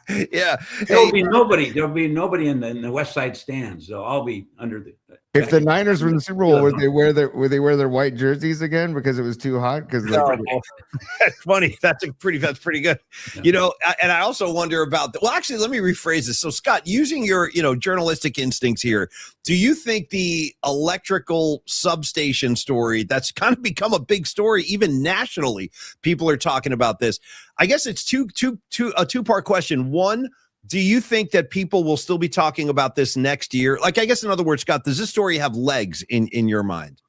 There'll be nobody in the West Side stands. They'll all be under the. If the Niners were in the Super Bowl, would they wear their white jerseys again because it was too hot? Because that's funny. That's pretty good. Yeah. And I also wonder about actually, let me rephrase this. So, Scott, using your journalistic instincts here, do you think the electrical substation story that's kind of become a big story even nationally? People are talking about this. I guess it's a two-part question. One, do you think that people will still be talking about this next year? Like, I guess in other words, Scott, does this story have legs in your mind?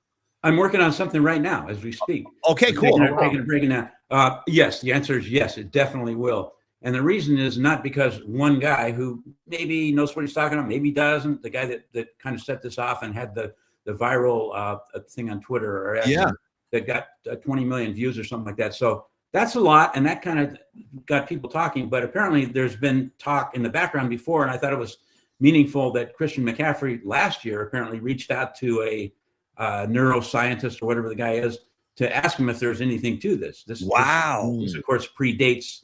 I'm working on something right now as we speak. Okay, cool. Breaking that. Yes, the answer is yes, it definitely will. And the reason is not because one guy who maybe knows what he's talking about, maybe doesn't, the guy that kind of set this off and had the viral thing on Twitter that got 20 million views or something like that. So that's a lot, and that kind of got people talking. But apparently there's been talk in the background before, and I thought it was meaningful that Christian McCaffrey last year apparently reached out to a neuroscientist or whatever the guy is to ask him if there's anything to this. This, of course, predates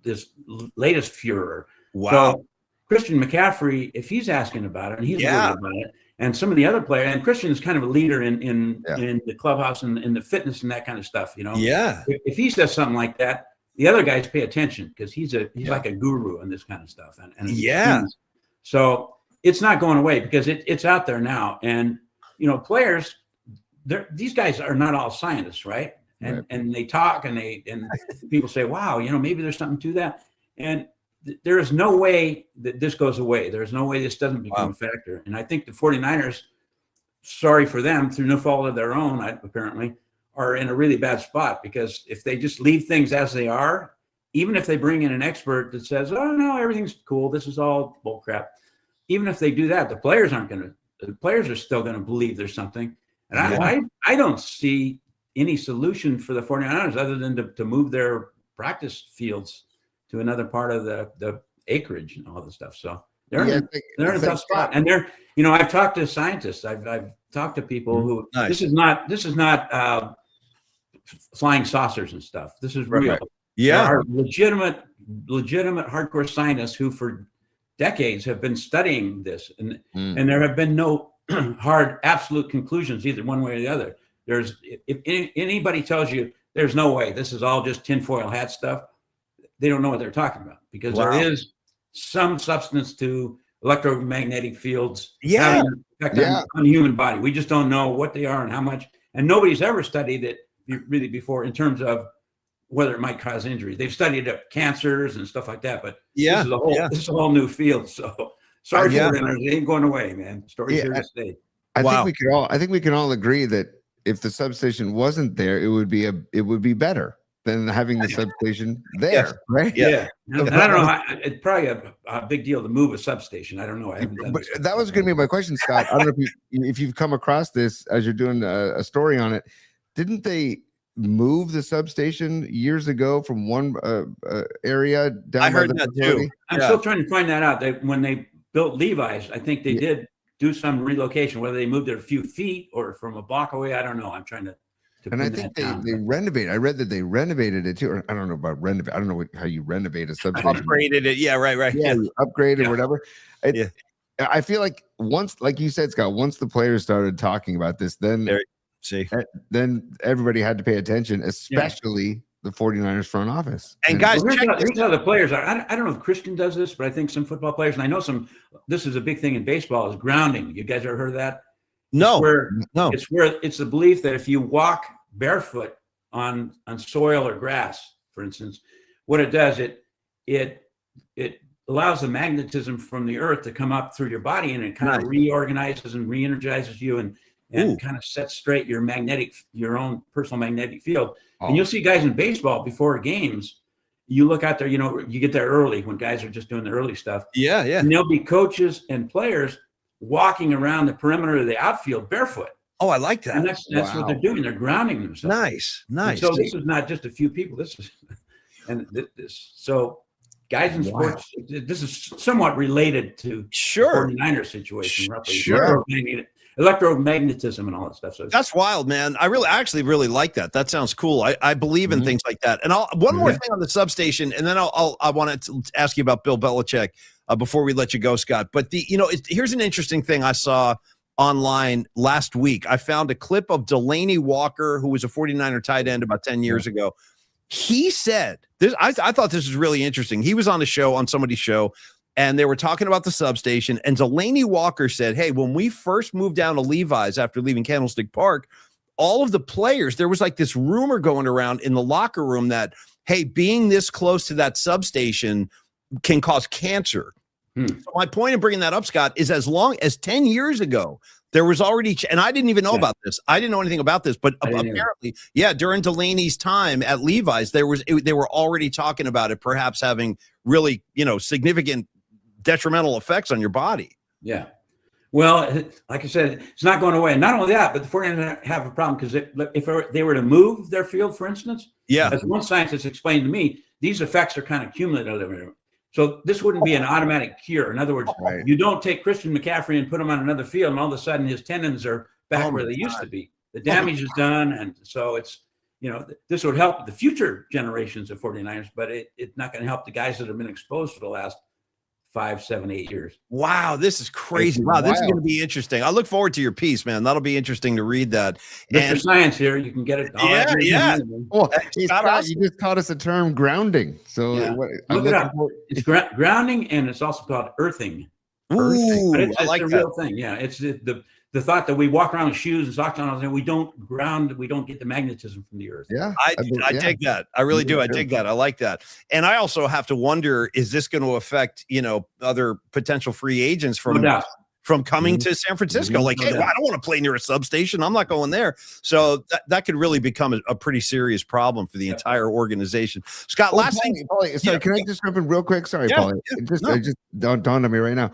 this latest furor. Wow. So Christian McCaffrey, if he's asking about it, and he's worried about it, and some of the other players, and Christian is kind of a leader in the clubhouse and in the fitness and that kind of stuff, If he says something like that, the other guys pay attention because he's like a guru in this kind of stuff. And so it's not going away because it's out there now. And players, these guys are not all scientists, right? And they talk and people say, wow, maybe there's something to that. And there is no way that this goes away. There's no way this doesn't become a factor. And I think the 49ers, sorry for them, through no fault of their own, apparently, are in a really bad spot because if they just leave things as they are even if they bring in an expert that says, "Oh no, everything's cool. This is all bull crap," even if they do that, the players are still going to believe there's something. And I don't see any solution for the 49ers other than to move their practice fields to another part of the acreage and all this stuff. So they're in a tough spot. And I've talked to scientists. I've talked to people who this is not flying saucers and stuff. This is real. Right. Yeah. There are legitimate hardcore scientists who for decades have been studying this, and there have been no hard absolute conclusions either one way or the other. If anybody tells you there's no way this is all just tinfoil hat stuff, they don't know what they're talking about, because there is some substance to electromagnetic fields having an effect on the human body. We just don't know what they are and how much, and nobody's ever studied it really before in terms of whether it might cause injury. They've studied cancers and stuff like that, but this is a whole new field. So sorry for it, it ain't going away, man. Story's here to stay. I think we can all agree that if the substation wasn't there, it would be better than having the substation there, right? Yeah. And I don't know. It's probably a big deal to move a substation. I don't know. I haven't done this. That was going to be my question, Scott. I don't know if you've come across this as you're doing a story on it. Didn't they move the substation years ago from one area down? I heard that too. I'm still trying to find that out. When they built Levi's, I think they did do some relocation, whether they moved it a few feet or from a block away. I don't know. I'm trying to and I think they renovated. I read that they renovated it too. Or I don't know about renovate. I don't know how you renovate a substation. Upgraded it. Yeah, right. Yeah, upgraded whatever. I feel like once, like you said, Scott, once the players started talking about this, then everybody had to pay attention, especially the 49ers front office. And guys, here's how the players are. I don't know if Christian does this, but I think some football players, and I know this is a big thing in baseball, is grounding. You guys ever heard of that? No. It's the belief that if you walk barefoot on soil or grass, for instance, what it does, it allows the magnetism from the earth to come up through your body, and it kind of reorganizes and re-energizes you and kind of sets straight your own personal magnetic field. And you'll see guys in baseball before games, you look out there, you get there early when guys are just doing the early stuff. Yeah. And there'll be coaches and players walking around the perimeter of the outfield barefoot. Oh, I like that. And that's what they're doing. They're grounding themselves. Nice. And so this is not just a few people. So guys in sports, this is somewhat related to the 49ers situation, roughly. Sure. Electromagnetism and all that stuff. So that's wild, man. I actually really like that. That sounds cool. I believe in things like that. And one more thing on the substation, and then I wanted to ask you about Bill Belichick before we let you go, Scott. But here's an interesting thing I saw online last week. I found a clip of Delaney Walker, who was a 49er tight end about 10 years ago. He said this. I thought this was really interesting. He was on somebody's show, and they were talking about the substation. And Delaney Walker said, "Hey, when we first moved down to Levi's after leaving Candlestick Park, all of the players, there was like this rumor going around in the locker room that, hey, being this close to that substation can cause cancer." So my point in bringing that up, Scott, is as long as 10 years ago, there was already, and I didn't even know about this. I didn't know anything about this, but apparently, during Delaney's time at Levi's, they were already talking about it, perhaps having really, significant detrimental effects on your body. Yeah. Well, like I said, it's not going away. And not only that, but the 49ers have a problem because if they were to move their field, for instance, as one scientist explained to me, these effects are kind of cumulative. So this wouldn't be an automatic cure. In other words, you don't take Christian McCaffrey and put him on another field, and all of a sudden his tendons are back where they used to be. The damage is done, and so it's, this would help the future generations of 49ers, but it's not going to help the guys that have been exposed for the last 5, 7, 8 years. Wow, this is crazy. Wow, this is going to be interesting. I look forward to your piece, man. That'll be interesting to read that. Mr. Science here, you can get it. Well, Scott, you just taught us the term grounding. So look it up. It's grounding, and it's also called earthing. Ooh, but it's I like a that. real thing. Yeah, it's the thought that we walk around with shoes and socks on, and we don't ground, we don't get the magnetism from the earth. Yeah, I dig that. I really do. I dig that. I like that. And I also have to wonder, is this going to affect, other potential free agents from from coming to San Francisco. Like, hey, well, I don't want to play near a substation. I'm not going there. So that could really become a pretty serious problem for the entire organization. Scott, last thing. Paulie, sorry, can I just jump in real quick? Sorry, Paulie. It just dawned on me right now.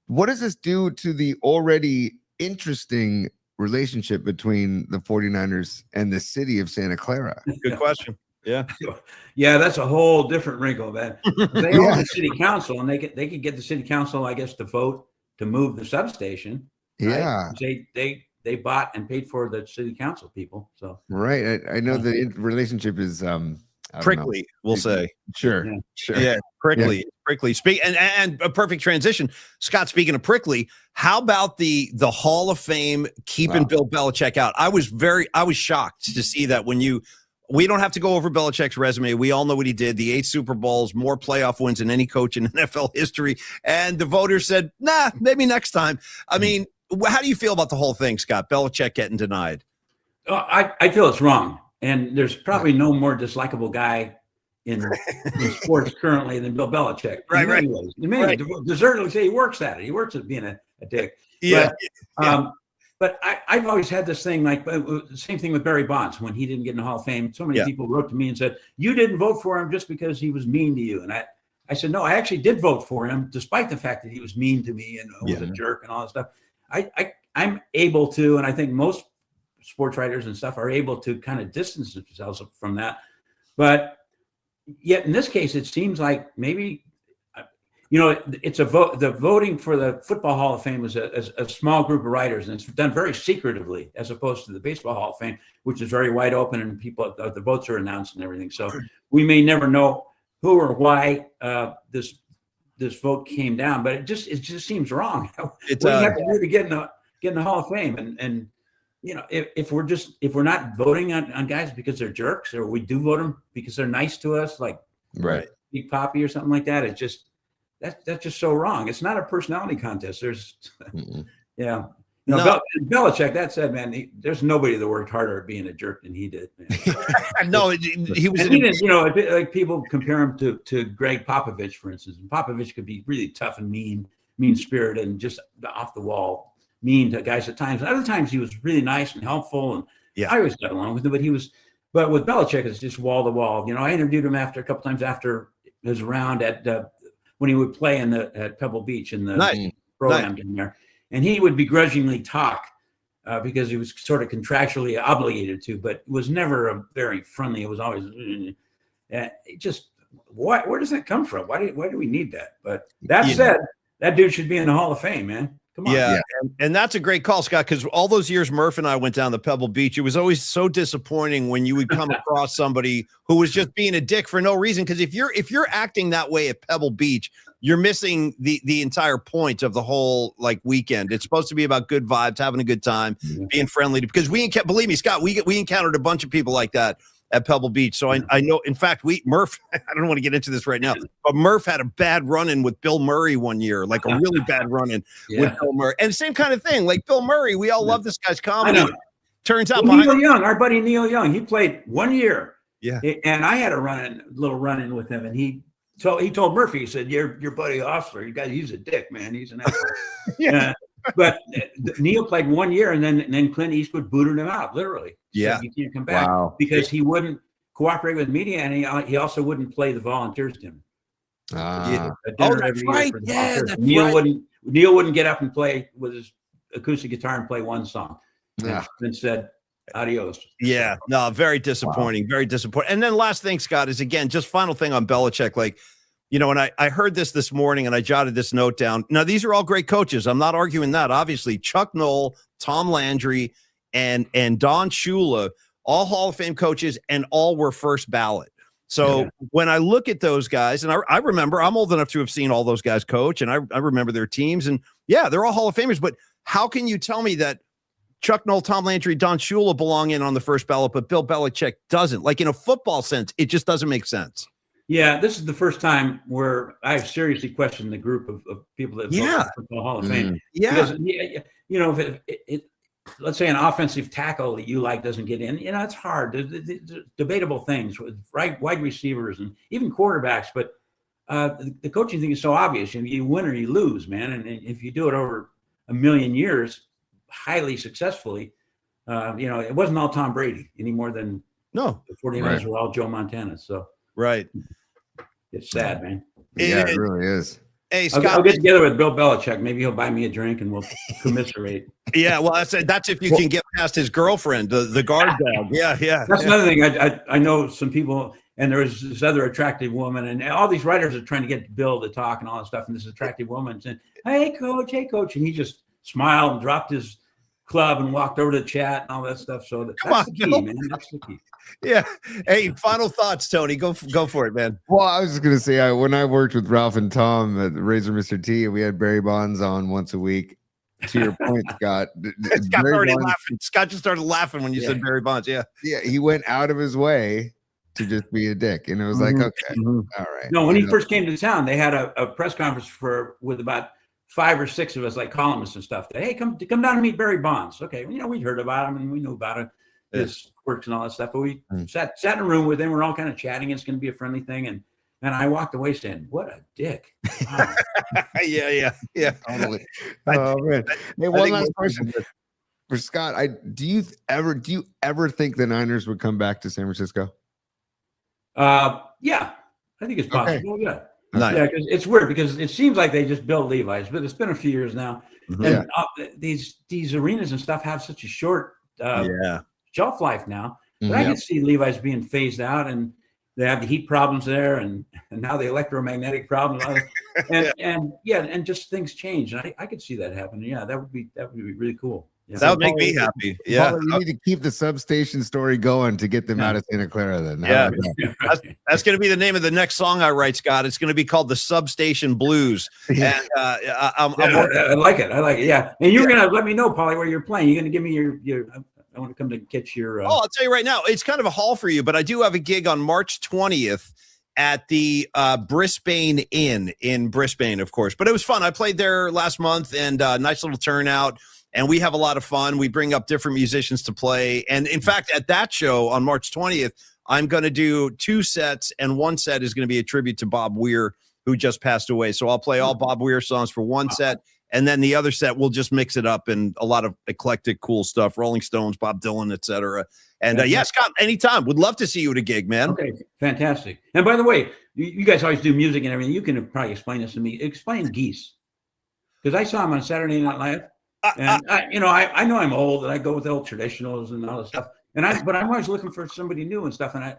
What does this do to the already interesting relationship between the 49ers and the city of Santa Clara? Good question. Yeah. Yeah, that's a whole different wrinkle, man. They own the city council, and they could get the city council, I guess, to vote to move the substation. Yeah. Right? They bought and paid for the city council people. So right. I know the relationship is prickly, we'll say. Sure. Yeah, prickly. And a perfect transition. Scott, speaking of prickly, how about the Hall of Fame keeping Bill Belichick out? I was shocked to see that we don't have to go over Belichick's resume. We all know what he did. The 8 Super Bowls, more playoff wins than any coach in NFL history. And the voters said, nah, maybe next time. I mean, how do you feel about the whole thing, Scott? Belichick getting denied? I feel it's wrong. And there's probably no more dislikable guy in sports currently than Bill Belichick. Right. Deservedly say he works at it. He works at being a dick. Yeah. But I've always had this thing, like the same thing with Barry Bonds when he didn't get in the Hall of Fame. So many people wrote to me and said, you didn't vote for him just because he was mean to you. And I said, no, I actually did vote for him, despite the fact that he was mean to me and was a jerk and all that stuff. I'm able to, and I think most sports writers and stuff are able to kind of distance themselves from that. But yet in this case, it seems like maybe, it's a vote. The voting for the Football Hall of Fame was a small group of writers, and it's done very secretively, as opposed to the Baseball Hall of Fame, which is very wide open and the votes are announced and everything. So we may never know who or why this vote came down, but it just seems wrong. What do you have to do to get in the Hall of Fame? And if we're not voting on guys because they're jerks, or we do vote them because they're nice to us, like Big Papi or something like that, it's just. That's just so wrong. It's not a personality contest. Belichick, that said, man, there's nobody that worked harder at being a jerk than he did, man. No, he was. He didn't, like people compare him to Greg Popovich, for instance. And Popovich could be really tough and mean-spirited and just off the wall, mean to guys at times. And other times he was really nice and helpful, and I always got along with him. But with Belichick, it's just wall to wall. I interviewed him a couple times after his round at. When he would play at Pebble Beach in the program down there, and he would begrudgingly talk because he was sort of contractually obligated to, but it was never very friendly. It was always where does that come from? Why do we need that? But that said, that dude should be in the Hall of Fame, man. Come on. Yeah. And that's a great call, Scott, because all those years Murph and I went down to Pebble Beach, it was always so disappointing when you would come across somebody who was just being a dick for no reason. Because if you're acting that way at Pebble Beach, you're missing the entire point of the whole weekend. It's supposed to be about good vibes, having a good time, being friendly. Because believe me, Scott, we encountered a bunch of people like that at Pebble Beach. So I know, in fact, Murph, I don't want to get into this right now, but Murph had a bad run-in with Bill Murray one year, like a really bad run-in with Bill Murray. And same kind of thing, like Bill Murray, we all love this guy's comedy. Turns out Neil Young, our buddy Neil Young, he played 1 year. Yeah. And I had a little run-in with him, and he told Murphy, he said, your buddy Ostler, he's a dick, man. He's an asshole. But Neil played 1 year, and then Clint Eastwood booted him out, literally. Yeah. So he can't come back because he wouldn't cooperate with media, and he also wouldn't play the volunteers to him. That's right. Yeah, that's Neil right. Wouldn't get up and play with his acoustic guitar and play one song. Then said, adios. Yeah, no, very disappointing. Very disappointing. And then last thing, Scott, is again, just final thing on Belichick. And I heard this morning and I jotted this note down. Now, these are all great coaches. I'm not arguing that. Obviously, Chuck Noll, Tom Landry, and Don Shula, all Hall of Fame coaches, and all were first ballot. So when I look at those guys, and I remember, I'm old enough to have seen all those guys coach, and I remember their teams, and they're all Hall of Famers. But how can you tell me that Chuck Noll, Tom Landry, Don Shula belong in on the first ballot, but Bill Belichick doesn't? Like, in a football sense, it just doesn't make sense. Yeah, this is the first time where I've seriously questioned the group of people that voted for the Hall of Fame. Because, if let's say an offensive tackle that you like doesn't get in, it's hard. There's debatable things with wide receivers and even quarterbacks. But the coaching thing is so obvious. You win or you lose, man. And if you do it over a million years, highly successfully. It wasn't all Tom Brady any more than No, the 49ers were all Joe Montana. So right. it's sad, man. Yeah, it really is. Hey, Scott, I'll get together with Bill Belichick. Maybe he'll buy me a drink and we'll commiserate. Yeah, well, that's if you can get past his girlfriend, the guard dog. Yeah. That's another thing. I know some people, and there was this other attractive woman, and all these writers are trying to get Bill to talk and all that stuff. And this attractive woman saying, hey, coach. And he just smiled and dropped his club and walked over to chat and all that stuff. So that's the key, man. That's the key. Yeah. Hey, final thoughts, Tony. Go for it, man. Well, I was just gonna say, when I worked with Ralph and Tom at Razor Mr. T, we had Barry Bonds on once a week. To your point, Scott. Scott's already laughing. Scott just started laughing when you said Barry Bonds. Yeah. Yeah, he went out of his way to just be a dick, and it was like, okay, all right. No, when he first came to town, they had a press conference with about 5 or 6 of us, like columnists and stuff. Hey, come down and meet Barry Bonds. Okay, we'd heard about him and we knew about it, his quirks and all that stuff. But we sat in a room with him. We're all kind of chatting. It's going to be a friendly thing, and I walked away saying, "What a dick!" Wow. Yeah. Totally. Oh man. Hey, one last question for Scott. Do you ever think the Niners would come back to San Francisco? Yeah, I think it's possible. Okay. Yeah. Nice. Yeah, because it's weird because it seems like they just built Levi's, but it's been a few years now, and these arenas and stuff have such a short shelf life now. But I can see Levi's being phased out, and they have the heat problems there, and now the electromagnetic problems, and just things change. And I could see that happening. Yeah, that would be really cool. Yeah. That would make me happy. Yeah, Paul, you need to keep the substation story going to get them out of Santa Clara. Then, that's going to be the name of the next song I write, Scott. It's going to be called the Substation Blues. And I like it. Yeah, and you're going to let me know, Paulie, where you're playing. You're going to give me your. I want to come to catch your. I'll tell you right now, it's kind of a haul for you, but I do have a gig on March 20th at the Brisbane Inn in Brisbane, of course. But it was fun. I played there last month, and nice little turnout. And we have a lot of fun. We bring up different musicians to play. And in fact, at that show on March 20th, I'm going to do 2 sets, and one set is going to be a tribute to Bob Weir, who just passed away. So I'll play all Bob Weir songs for one set, and then the other set we'll just mix it up and a lot of eclectic, cool stuff, Rolling Stones, Bob Dylan, etc. And Scott, anytime. Would love to see you at a gig, man. Okay, fantastic. And by the way, you guys always do music and everything. You can probably explain this to me. Explain Geese, because I saw him on Saturday Night Live. And I know I'm old, and I go with the old traditionals and all that stuff. But I'm always looking for somebody new and stuff. And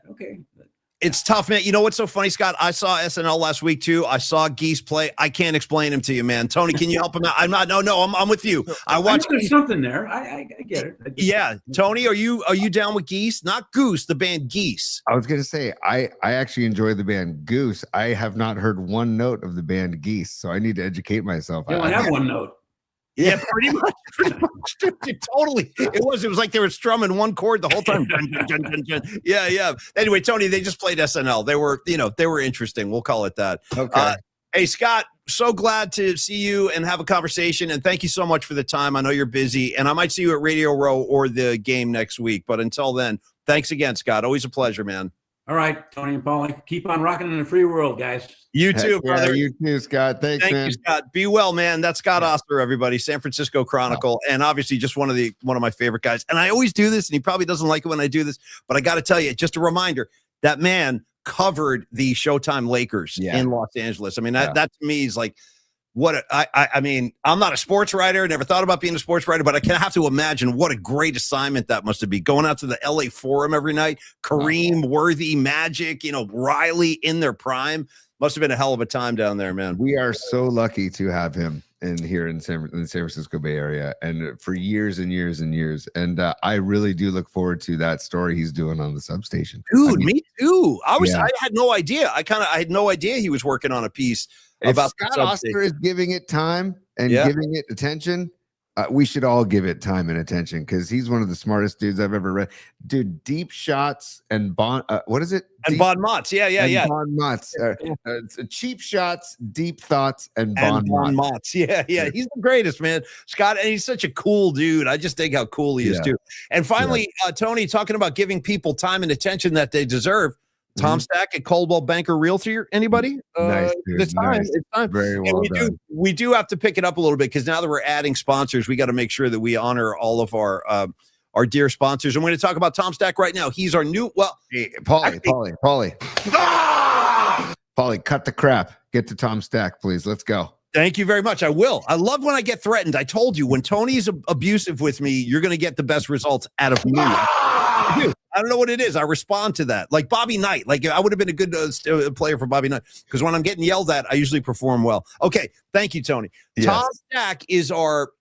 it's tough, man. You know what's so funny, Scott? I saw SNL last week too. I saw Geese play. I can't explain him to you, man. Tony, can you help him out? I'm not. No, I'm with you. I watched. There's something there. I get it. Yeah, Tony, are you down with Geese? Not Goose, the band Geese. I was gonna say I actually enjoy the band Goose. I have not heard one note of the band Geese, so I need to educate myself. They only have one note. Yeah, pretty much. Totally. It was like they were strumming one chord the whole time. Yeah. Anyway, Tony, they just played SNL. They were interesting. We'll call it that. Okay. Hey, Scott, so glad to see you and have a conversation. And thank you so much for the time. I know you're busy, and I might see you at Radio Row or the game next week. But until then, thanks again, Scott. Always a pleasure, man. All right, Tony and Paulie, keep on rocking in the free world, guys. You too, brother. You too, Scott. Thank man. You, Scott. Be well, man. That's Scott Ostler, everybody. San Francisco Chronicle, and obviously just one of my favorite guys. And I always do this, and he probably doesn't like it when I do this, but I got to tell you, just a reminder, that man covered the Showtime Lakers in Los Angeles. I mean, that to me is like, I mean, I'm not a sports writer, never thought about being a sports writer, but I have to imagine what a great assignment that must have been. Going out to the LA Forum every night, Kareem, Worthy, Magic, Riley in their prime. Must have been a hell of a time down there, man. We are so lucky to have him here in the San Francisco Bay Area, and for years and years and years. And I really do look forward to that story he's doing on the substation. Dude, me too. I had no idea. I had no idea he was working on a piece. If Scott Ostler is giving it time and giving it attention, we should all give it time and attention, because he's one of the smartest dudes I've ever read. Dude, deep shots and bond. What is it? And bon mots. Yeah. Bon mots. Cheap shots, deep thoughts, and bon mots. Yeah. He's the greatest, man. Scott, and he's such a cool dude. I just think how cool he is too. And finally, Tony, talking about giving people time and attention that they deserve. Tom Stack at Coldwell Banker Realty. Anybody? Nice, dude. It's time. Nice. It's time. Very well done. We do have to pick it up a little bit because now that we're adding sponsors, we got to make sure that we honor all of our dear sponsors. I'm going to talk about Tom Stack right now. He's our new. Well, hey, Paulie. Paulie, cut the crap. Get to Tom Stack, please. Let's go. Thank you very much. I will. I love when I get threatened. I told you, when Tony's abusive with me, you're going to get the best results out of me. I don't know what it is. I respond to that. Like Bobby Knight. Like I would have been a good player for Bobby Knight because when I'm getting yelled at, I usually perform well. Okay. Thank you, Tony. Yes. Tom Stack is our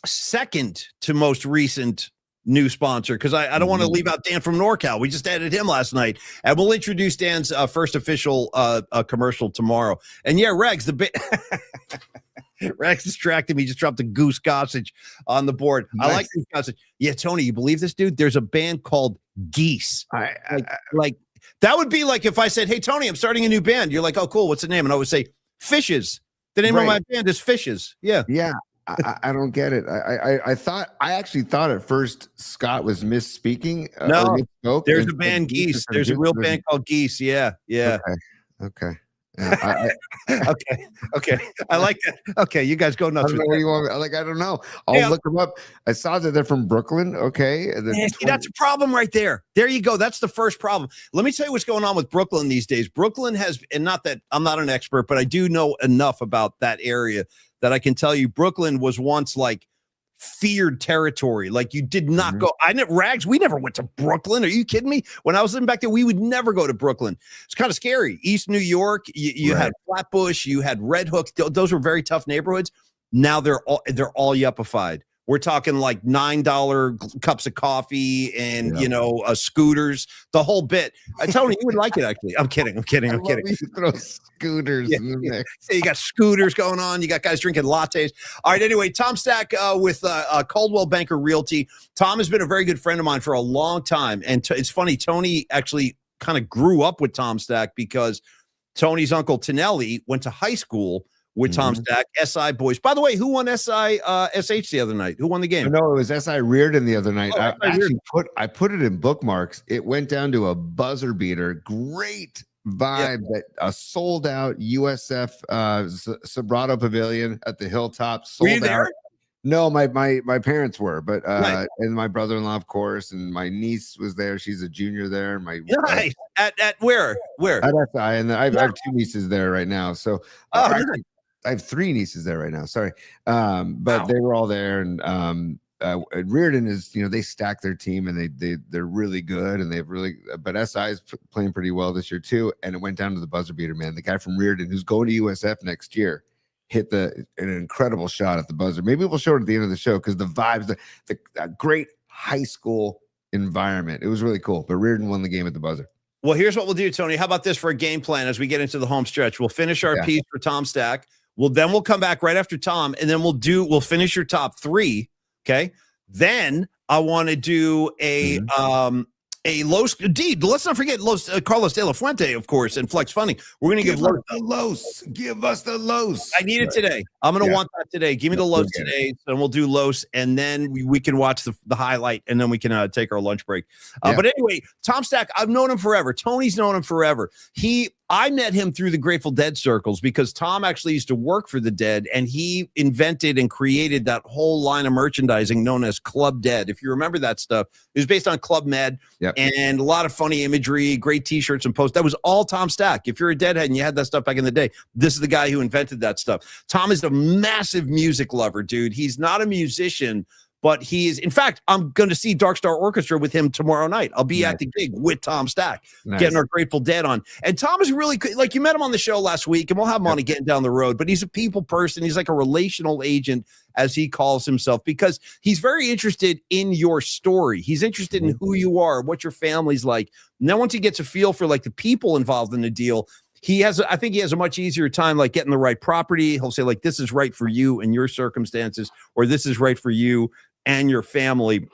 second to most recent new sponsor because I don't want to leave out Dan from NorCal. We just added him last night, and we'll introduce Dan's first official commercial tomorrow. And yeah, Regs, Rex distracted me. Just dropped a Goose Gossage on the board. Nice. I like Goose Gossage. Yeah, Tony, you believe this, dude? There's a band called Geese. Like that would be like if I said, "Hey, Tony, I'm starting a new band." You're like, "Oh, cool. What's the name?" And I would say, "Fishes." The name of my band is Fishes. Yeah. Yeah. I don't get it. I actually thought at first Scott was misspeaking. No, there's a band Geese. There's a real band called Geese. Yeah. Okay. Okay. I like that. Okay, you guys go nuts. I don't know. I'll look them up. I saw that they're from Brooklyn. Okay. See, that's a problem right there. There you go. That's the first problem. Let me tell you what's going on with Brooklyn these days. Brooklyn has, and not that I'm not an expert, but I do know enough about that area that I can tell you Brooklyn was once like feared territory. Like you did not go. We never went to Brooklyn. Are you kidding me? When I was living back there, we would never go to Brooklyn. It's kind of scary. East New York, you had Flatbush, you had Red Hook. Those were very tough neighborhoods. Now they're all yuppified. We're talking like $9 cups of coffee and scooters, the whole bit. Tony, you would like it actually. I'm kidding. You throw scooters in the mix. You got scooters going on. You got guys drinking lattes. All right. Anyway, Tom Stack with Coldwell Banker Realty. Tom has been a very good friend of mine for a long time, and it's funny. Tony actually kind of grew up with Tom Stack because Tony's uncle Tonelli went to high school with Tom Stack, SI boys. By the way, who won SH the other night? Who won the game? No, it was SI Reardon the other night. I put it in bookmarks. It went down to a buzzer beater. Great vibe. That a sold out USF Sobrato Pavilion at the Hilltop. Sold Were you there? Out. No, my parents were, but and my brother-in-law, of course, and my niece was there. She's a junior there. Nice. At where? At SI, and I have 2 nieces there right now. So I have 3 nieces there right now. Sorry. But they were all there. And Reardon is, they stack their team and they're really good. And but SI is playing pretty well this year too. And it went down to the buzzer beater, man. The guy from Reardon who's going to USF next year hit an incredible shot at the buzzer. Maybe we'll show it at the end of the show because the vibes, the great high school environment. It was really cool. But Reardon won the game at the buzzer. Well, here's what we'll do, Tony. How about this for a game plan as we get into the home stretch? We'll finish our piece for Tom Stack. We'll come back right after Tom, and then we'll finish your top 3. Okay. Then I want to do a Los. Let's not forget Carlos De La Fuente, of course, and Flex Funding. We're going to give Los. Give us the Los. I need it today. I'm going to want that today. Give me the Los today, and we'll do Los, and then we can watch the highlight, and then we can take our lunch break. But anyway, Tom Stack, I've known him forever. Tony's known him forever. I met him through the Grateful Dead circles because Tom actually used to work for the Dead, and he invented and created that whole line of merchandising known as Club Dead. If you remember that stuff, it was based on Club Med and a lot of funny imagery, great T-shirts and posts. That was all Tom Stack. If you're a Deadhead and you had that stuff back in the day, this is the guy who invented that stuff. Tom is a massive music lover, dude. He's not a musician, but he is. In fact, I'm going to see Dark Star Orchestra with him tomorrow night. I'll be at the gig with Tom Stack, getting our Grateful Dead on. And Tom is really like, you met him on the show last week, and we'll have him on again down the road. But he's a people person. He's like a relational agent, as he calls himself, because he's very interested in your story. He's interested in who you are, what your family's like. And then once he gets a feel for like the people involved in the deal, I think he has a much easier time like getting the right property. He'll say like, this is right for you and your circumstances, or this is right for you and your family.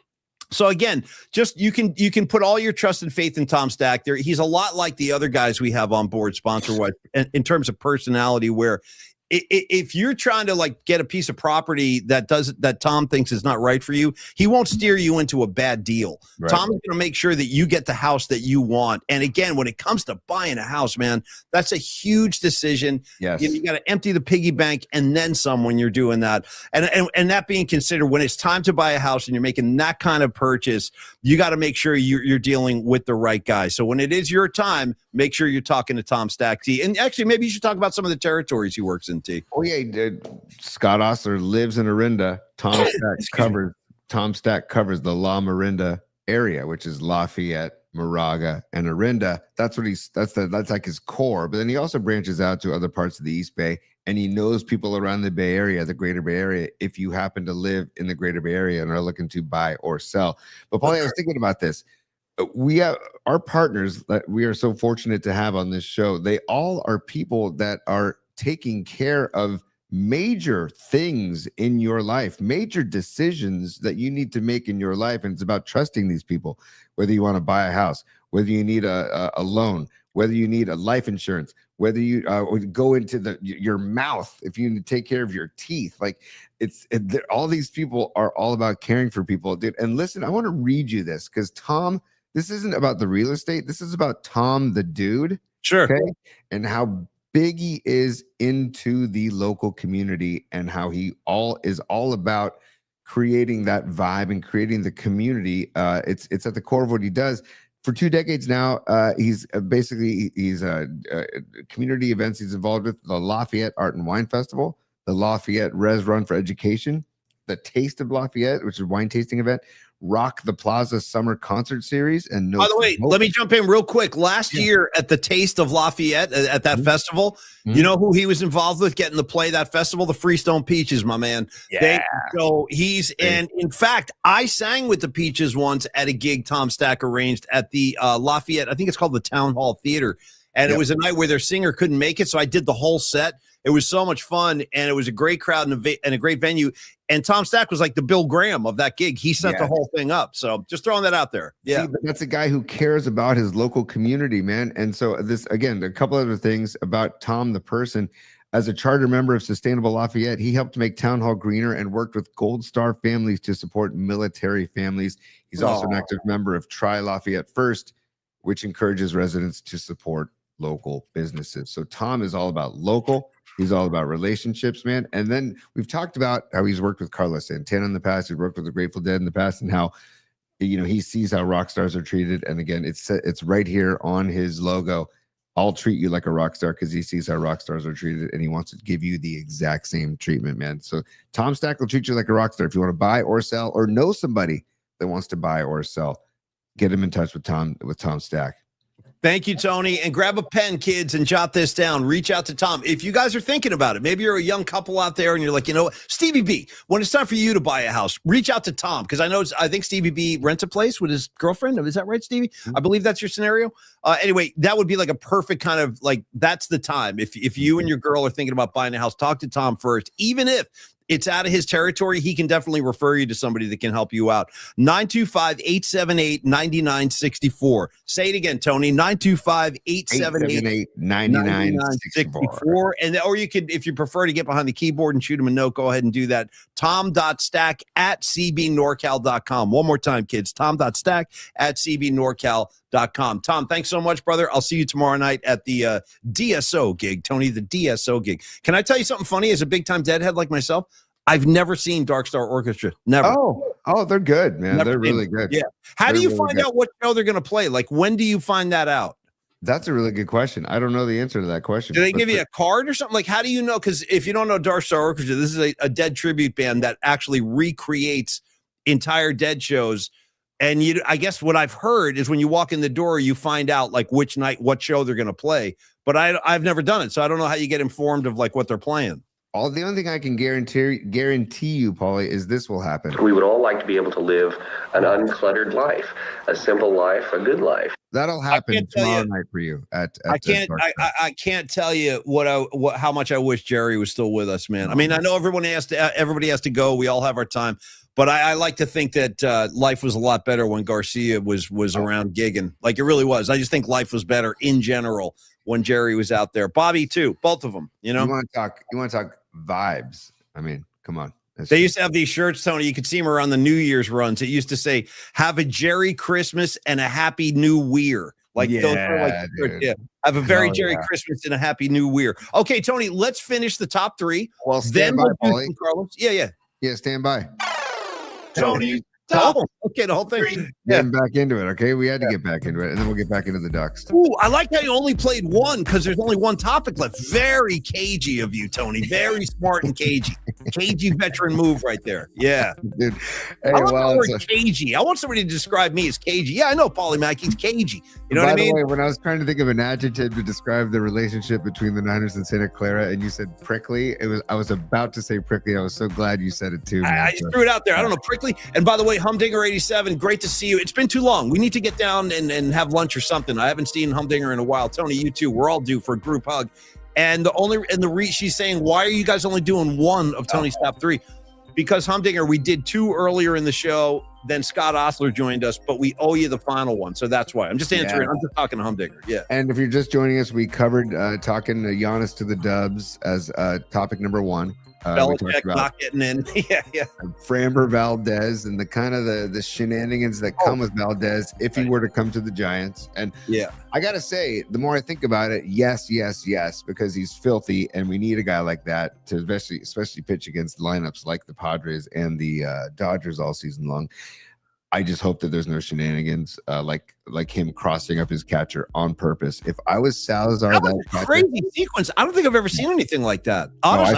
So again, just you can put all your trust and faith in Tom Stack. He's a lot like the other guys we have on board sponsor-wise in terms of personality, where if you're trying to like get a piece of property that Tom thinks is not right for you, he won't steer you into a bad deal. Right. Tom is going to make sure that you get the house that you want. And again, when it comes to buying a house, man, that's a huge decision. Yes. You got to empty the piggy bank and then some when you're doing that. And that being considered, when it's time to buy a house and you're making that kind of purchase, you got to make sure you're dealing with the right guy. So when it is your time, make sure you're talking to Tom Stack T. And actually, maybe you should talk about some of the territories he works in, T. Oh yeah, Scott Ostler lives in Orinda. Tom Stack covers the La Marinda area, which is Lafayette, Moraga, and Orinda. That's like his core. But then he also branches out to other parts of the East Bay, and he knows people around the Bay Area, the Greater Bay Area, if you happen to live in the Greater Bay Area and are looking to buy or sell. But Paulie, I was thinking about this. We have our partners that we are so fortunate to have on this show. They all are people that are taking care of major things in your life, major decisions that you need to make in your life. And it's about trusting these people, whether you want to buy a house, whether you need a loan, whether you need a life insurance, whether you go into your mouth, if you need to take care of your teeth. Like all these people are all about caring for people, dude. And listen, I want to read you this because Tom, this isn't about the real estate. This is about Tom, the dude. Sure. Okay. And how big he is into the local community and how he is all about creating that vibe and creating the community. It's at the core of what he does. For 2 decades now, he's community events he's involved with: the Lafayette Art and Wine Festival, the Lafayette Res Run for Education, the Taste of Lafayette, which is a wine tasting event, Rock the Plaza Summer Concert Series. And by the way, let me jump in real quick. Last year at the Taste of Lafayette at that festival, you know who he was involved with getting to play that festival? The Freestone Peaches, my man. Yeah. And in fact, I sang with the Peaches once at a gig Tom Stack arranged at the Lafayette. I think it's called the Town Hall Theater. And it was a night where their singer couldn't make it. So I did the whole set. It was so much fun, and it was a great crowd and a great venue. And Tom Stack was like the Bill Graham of that gig. He set the whole thing up. So just throwing that out there. Yeah. See, that's a guy who cares about his local community, man. And so this, again, a couple other things about Tom, the person. As a charter member of Sustainable Lafayette, he helped make Town Hall greener and worked with Gold Star families to support military families. He's also an active member of Try Lafayette First, which encourages residents to support local businesses. So Tom is all about local. He's all about relationships, man. And then we've talked about how he's worked with Carlos Santana in the past. He's worked with the Grateful Dead in the past, and how, he sees how rock stars are treated. And again, it's right here on his logo. I'll treat you like a rock star, because he sees how rock stars are treated, and he wants to give you the exact same treatment, man. So Tom Stack will treat you like a rock star. If you want to buy or sell, or know somebody that wants to buy or sell, get him in touch with Tom Stack. Thank you, Tony. And grab a pen, kids, and jot this down. Reach out to Tom. If you guys are thinking about it, maybe you're a young couple out there and you're like, Stevie B, when it's time for you to buy a house, reach out to Tom. Because I think Stevie B rents a place with his girlfriend. Is that right, Stevie? I believe that's your scenario. Anyway, that would be like a perfect kind of like, that's the time. If you and your girl are thinking about buying a house, talk to Tom first. Even if it's out of his territory, he can definitely refer you to somebody that can help you out. 925-878-9964. Say it again, Tony. 925-878-9964. Or you could, if you prefer to get behind the keyboard and shoot him a note, go ahead and do that. Tom.stack@cbnorcal.com. One more time, kids. Tom.stack@cbnorcal.com. Tom, thanks so much, brother. I'll see you tomorrow night at the DSO gig. Tony, the DSO gig. Can I tell you something funny? As a big-time Deadhead like myself, I've never seen Dark Star Orchestra. Never. Oh, they're good, man. They're really good. Yeah. How do you find out what show they're going to play? Like, when do you find that out? That's a really good question. I don't know the answer to that question. Do they give you a card or something? Like, how do you know? Because if you don't know Dark Star Orchestra, this is a Dead tribute band that actually recreates entire Dead shows. And I guess what I've heard is when you walk in the door, you find out like which night, what show they're going to play. But I've never done it, so I don't know how you get informed of like what they're playing. The only thing I can guarantee you, Paulie, is this will happen. We would all like to be able to live an uncluttered life, a simple life, a good life. That'll happen tomorrow night for you. I can't tell you how much I wish Jerry was still with us, man. I mean, I know everybody has to go. We all have our time, but I like to think that life was a lot better when Garcia was around gigging. Like it really was. I just think life was better in general when Jerry was out there. Bobby too, both of them. You want to talk vibes. I mean, come on. They used to have these shirts, Tony. You could see them around the New Year's runs. It used to say, "Have a Jerry Christmas and a Happy New Year." Like, those are like, have a very Jerry Christmas and a Happy New Year. Okay, Tony, let's finish the top 3. Well, stand by, Paulie. Carlos. Yeah, stand by. Tony. Okay, the whole thing. Getting back into it, okay? We had to get back into it, and then we'll get back into the Ducks. Ooh, I like how you only played one because there's only one topic left. Very cagey of you, Tony. Very smart and cagey. Cagey veteran move right there. Yeah. Dude. Hey, I love the word cagey. I want somebody to describe me as cagey. Yeah, I know Paulie Mack. He's cagey. You know what I mean? By the way, when I was trying to think of an adjective to describe the relationship between the Niners and Santa Clara, and you said prickly, I was about to say prickly. I was so glad you said it too. I just threw it out there. I don't know, prickly. And by the way, Humdinger 87, great to see you. It's been too long. We need to get down and have lunch or something. I haven't seen Humdinger in a while. Tony, you too. We're all due for a group hug. And she's saying, why are you guys only doing one of Tony's top 3? Because Humdinger, we did 2 earlier in the show. Then Scott Ostler joined us, but we owe you the final one. So that's why. I'm just answering. Yeah. I'm just talking to Humdinger. Yeah. And if you're just joining us, we covered talking to Giannis to the Dubs as topic number 1. Belichick not getting in. yeah. Framber Valdez and the kind of the shenanigans that come with Valdez if he were to come to the Giants. And I got to say, the more I think about it, yes, because he's filthy and we need a guy like that to especially pitch against lineups like the Padres and the Dodgers all season long. I just hope that there's no shenanigans like him crossing up his catcher on purpose. If I was Salazar, that was a crazy sequence. I don't think I've ever seen anything like that. Honestly,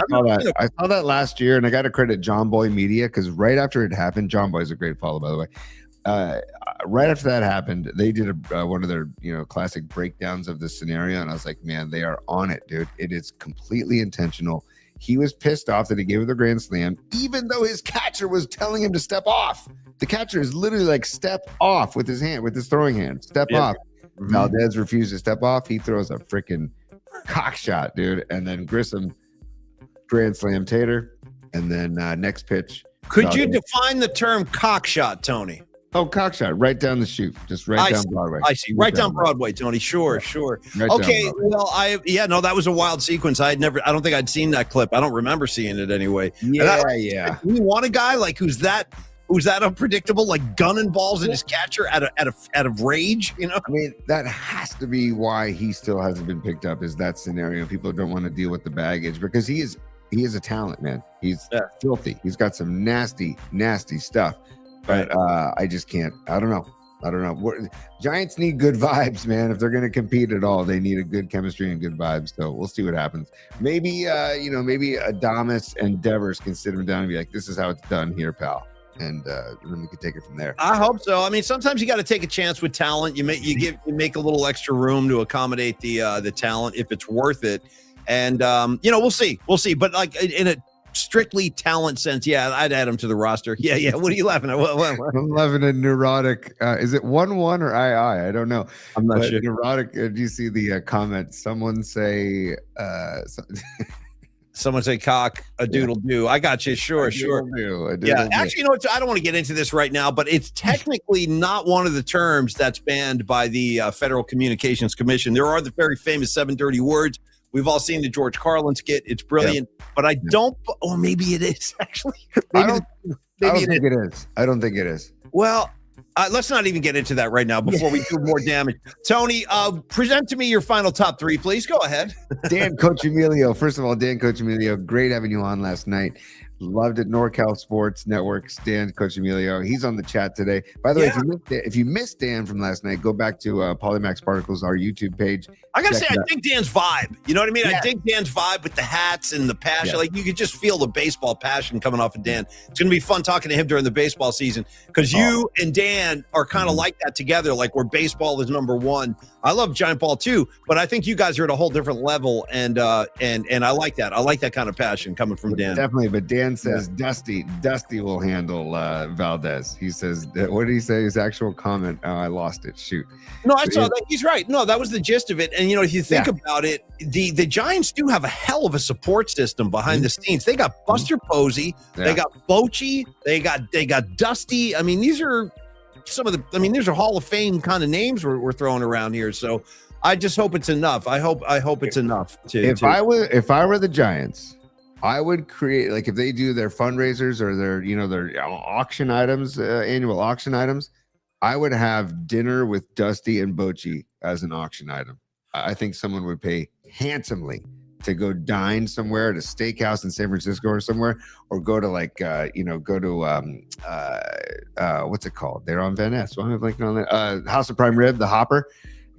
I saw that last year, and I got to credit John Boy Media because right after it happened, John Boy is a great follow, by the way. Right after that happened, they did one of their classic breakdowns of the scenario, and I was like, man, they are on it, dude. It is completely intentional. He was pissed off that he gave her the grand slam, even though his catcher was telling him to step off. The catcher is literally like, step off with his throwing hand. Step off. Valdez refused to step off. He throws a freaking cock shot, dude. And then Grissom grand slam Tater. And then next pitch. Could Valdez. You define the term cock shot, Tony? Oh, cock shot, right down the chute, just right down Broadway. I see, right down Broadway, Tony. Sure. Right okay, well, that was a wild sequence. I don't think I'd seen that clip. I don't remember seeing it anyway. Yeah. We want a guy like who's that unpredictable, like gunning balls at his catcher out of rage. I mean, that has to be why he still hasn't been picked up. Is that scenario? People don't want to deal with the baggage because he is a talent, man. He's filthy. He's got some nasty stuff. But I just can't. I don't know. Giants need good vibes, man. If they're going to compete at all, they need a good chemistry and good vibes. So we'll see what happens. Maybe, maybe Adames and Devers can sit him down and be like, "This is how it's done here, pal." And then we can take it from there. I hope so. I mean, sometimes you got to take a chance with talent. You make a little extra room to accommodate the talent if it's worth it. And we'll see. But like in a strictly talent sense, I'd add him to the roster. Yeah. What are you laughing at? What? I'm laughing at neurotic. Is it 1-1 or I don't know. I'm not sure. Neurotic. Do you see the comment? Someone say. Someone say cock a doodle do. I got you. Sure. Yeah. Actually, I don't want to get into this right now, but it's technically not one of the terms that's banned by the Federal Communications Commission. There are the very famous 7 dirty words. We've all seen the George Carlin skit. It's brilliant, but I don't. Or maybe it is actually. I don't think it is. I don't think it is. Well, let's not even get into that right now before we do more damage. Tony, present to me your final top 3, please. Go ahead. Dan Coach Emilio. First of all, Dan Coach Emilio, great having you on last night. Loved it. NorCal Sports Network. Dan Coach Emilio. He's on the chat today. By the way, if you missed Dan from last night, go back to Polymax Particles, our YouTube page. I gotta say, I dig Dan's vibe. You know what I mean? Yeah. I dig Dan's vibe with the hats and the passion. Yeah. Like you could just feel the baseball passion coming off of Dan. It's gonna be fun talking to him during the baseball season because you and Dan are kind of like that together. Like where baseball is number 1. I love Giant Ball too, but I think you guys are at a whole different level, and I like that. I like that kind of passion coming from Dan. Definitely, but Dan says Dusty will handle Valdez. He says, what did he say? His actual comment? Oh, I lost it. Shoot. No, I saw that. He's right. No, that was the gist of it. And if you think about it, the Giants do have a hell of a support system behind the scenes. They got Buster Posey, they got Bochy, they got Dusty. I mean, these are some of the. I mean, these are Hall of Fame kind of names we're throwing around here. So I just hope it's enough. I hope it's enough. If I were the Giants, I would create, like, if they do their fundraisers or their auction items, annual auction items, I would have dinner with Dusty and Bochy as an auction item. I think someone would pay handsomely to go dine somewhere at a steakhouse in San Francisco or somewhere, or go to what's it called? They're on Van Ness. Well, I'm blanking on that. House of Prime Rib, the Hopper.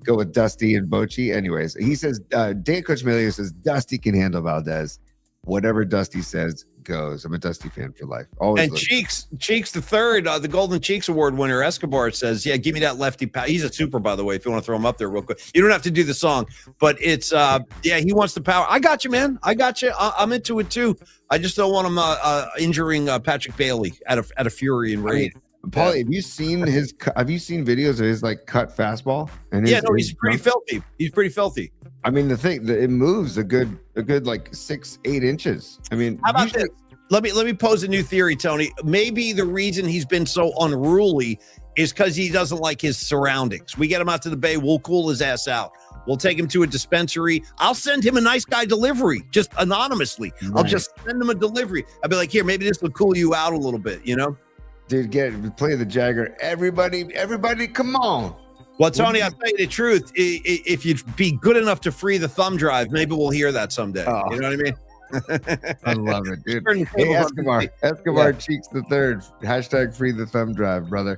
Go with Dusty and Bochy. Anyways, he says, Dan Coach Melio says Dusty can handle Valdez. Whatever Dusty says goes. I'm a Dusty fan for life. Always. And Cheeks the third, the Golden Cheeks Award winner, Escobar says, "Yeah, give me that lefty power." He's a super, by the way. If you want to throw him up there real quick, you don't have to do the song, but it's he wants the power. I got you, man. I got you. I'm into it too. I just don't want him injuring Patrick Bailey out of fury and rage. Paulie, have you seen videos of his like cut fastball? And he's pretty filthy. He's pretty filthy. I mean, it moves a good like 6-8 inches. I mean, how about this? Let me pose a new theory, Tony. Maybe the reason he's been so unruly is because he doesn't like his surroundings. We get him out to the Bay, we'll cool his ass out. We'll take him to a dispensary. I'll send him a nice guy delivery, just anonymously. Right. I'll just send him a delivery. I'll be like, here, maybe this will cool you out a little bit, Dude, play the Jagger. Everybody, come on. Well, Tony, I'll tell you the truth. If you'd be good enough to free the thumb drive, maybe we'll hear that someday. Oh. You know what I mean? I love it, dude. Hey, Escobar Cheeks the third. # free the thumb drive, brother.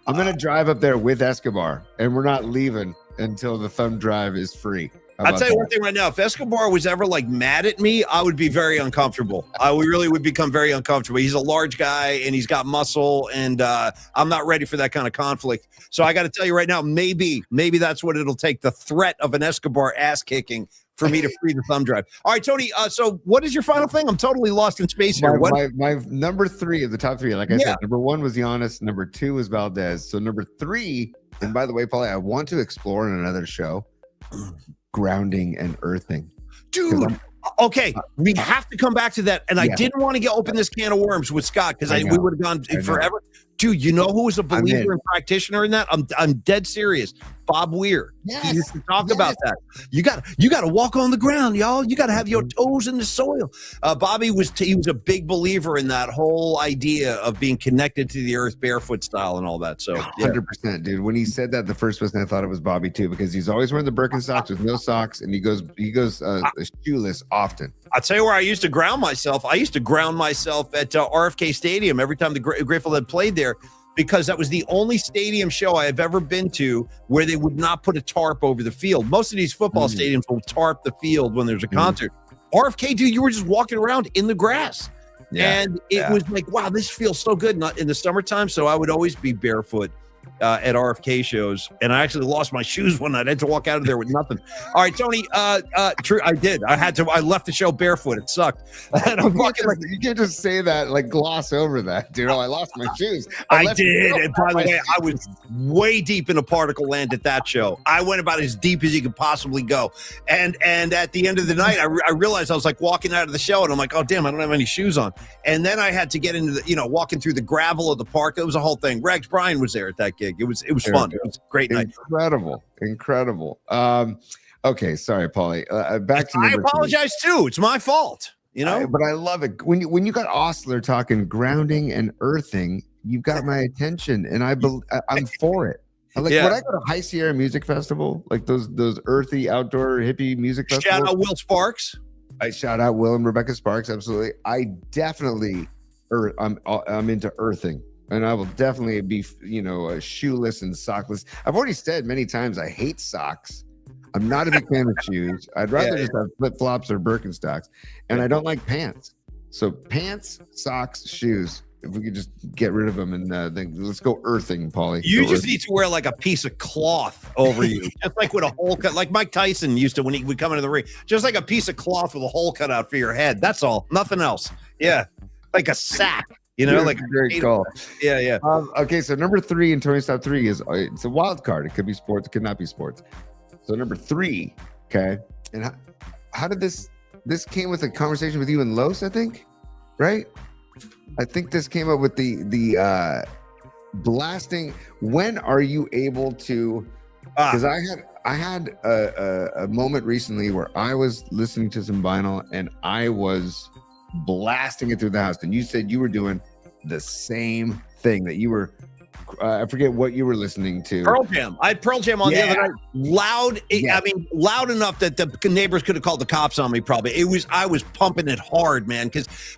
I'm going to drive up there with Escobar, and we're not leaving until the thumb drive is free. I'll tell you one thing right now. If Escobar was ever like mad at me, I would be very uncomfortable. We really would become very uncomfortable. He's a large guy and he's got muscle, and I'm not ready for that kind of conflict. So I got to tell you right now, maybe that's what it'll take, the threat of an Escobar ass kicking for me to free the thumb drive. All right, Tony. So what is your final thing? I'm totally lost in space here. My number 3 of the top 3, like I said, number 1 was Giannis. Number 2 was Valdez. So number 3, and by the way, Paulie, I want to explore in another show, grounding and earthing. Dude, okay, we have to come back to that. And I didn't want to open this can of worms with Scott because we would have gone forever. Dude, you know who was a believer and practitioner in that? I'm dead serious. Bob Weir. Yes. He used to talk about that. You got to walk on the ground, y'all. You got to have your toes in the soil. Bobby was a big believer in that whole idea of being connected to the earth, barefoot style, and all that. So 100%, dude. When he said that, the first person I thought it was Bobby too, because he's always wearing the Birkenstocks with no socks, and he goes shoeless often. I'll tell you where I used to ground myself. I used to ground myself at RFK Stadium every time the Grateful Dead played there, because that was the only stadium show I have ever been to where they would not put a tarp over the field. Most of these football stadiums will tarp the field when there's a concert. RFK, dude, you were just walking around in the grass. And it was like, wow, this feels so good not in the summertime. So I would always be barefoot at RFK shows, and I actually lost my shoes one night. I had to walk out of there with nothing. All right, Tony. True, I did. I left the show barefoot. It sucked. And I'm walking like, you can't just say that, like gloss over that, dude. I lost my shoes. I did. And by the way, I was way deep in a particle land at that show. I went about as deep as you could possibly go. And at the end of the night, I realized I was like walking out of the show, and I'm like, oh damn, I don't have any shoes on. And then I had to get into the, walking through the gravel of the park. It was a whole thing. Rex Bryan was there at that gig. It was fun. It was a great night. Incredible. Okay, sorry, Paulie. Back to I apologize too. It's my fault. But I love it when you got Ostler talking grounding and earthing. You've got my attention, and I'm for it. When I go to High Sierra Music Festival, like those earthy outdoor hippie music festivals. Shout out Will Sparks. I shout out Will and Rebecca Sparks. Absolutely. I definitely, I'm into earthing. And I will definitely be, shoeless and sockless. I've already said many times I hate socks. I'm not a big fan of shoes. I'd rather just have flip-flops or Birkenstocks. And I don't like pants. So pants, socks, shoes. If we could just get rid of them and then let's go earthing, Paulie. You just need to wear like a piece of cloth over you, just like with a hole cut, like Mike Tyson used to when he would come into the ring. Just like a piece of cloth with a hole cut out for your head. That's all. Nothing else. Yeah, like a sack. Like a great call. Yeah. Okay, so number 3 in Tony's top 3 is it's a wild card. It could be sports. It could not be sports. So number 3, okay. And how did this came with a conversation with you and Los, I think, right? I think this came up with the blasting. When are you able to? Because I had a moment recently where I was listening to some vinyl and I was blasting it through the house, and you said you were doing the same thing, that you were I forget what you were listening to. Pearl Jam. I had Pearl Jam on the other night. Loud. I mean, loud enough that the neighbors could have called the cops on me. Probably. I was pumping it hard, man.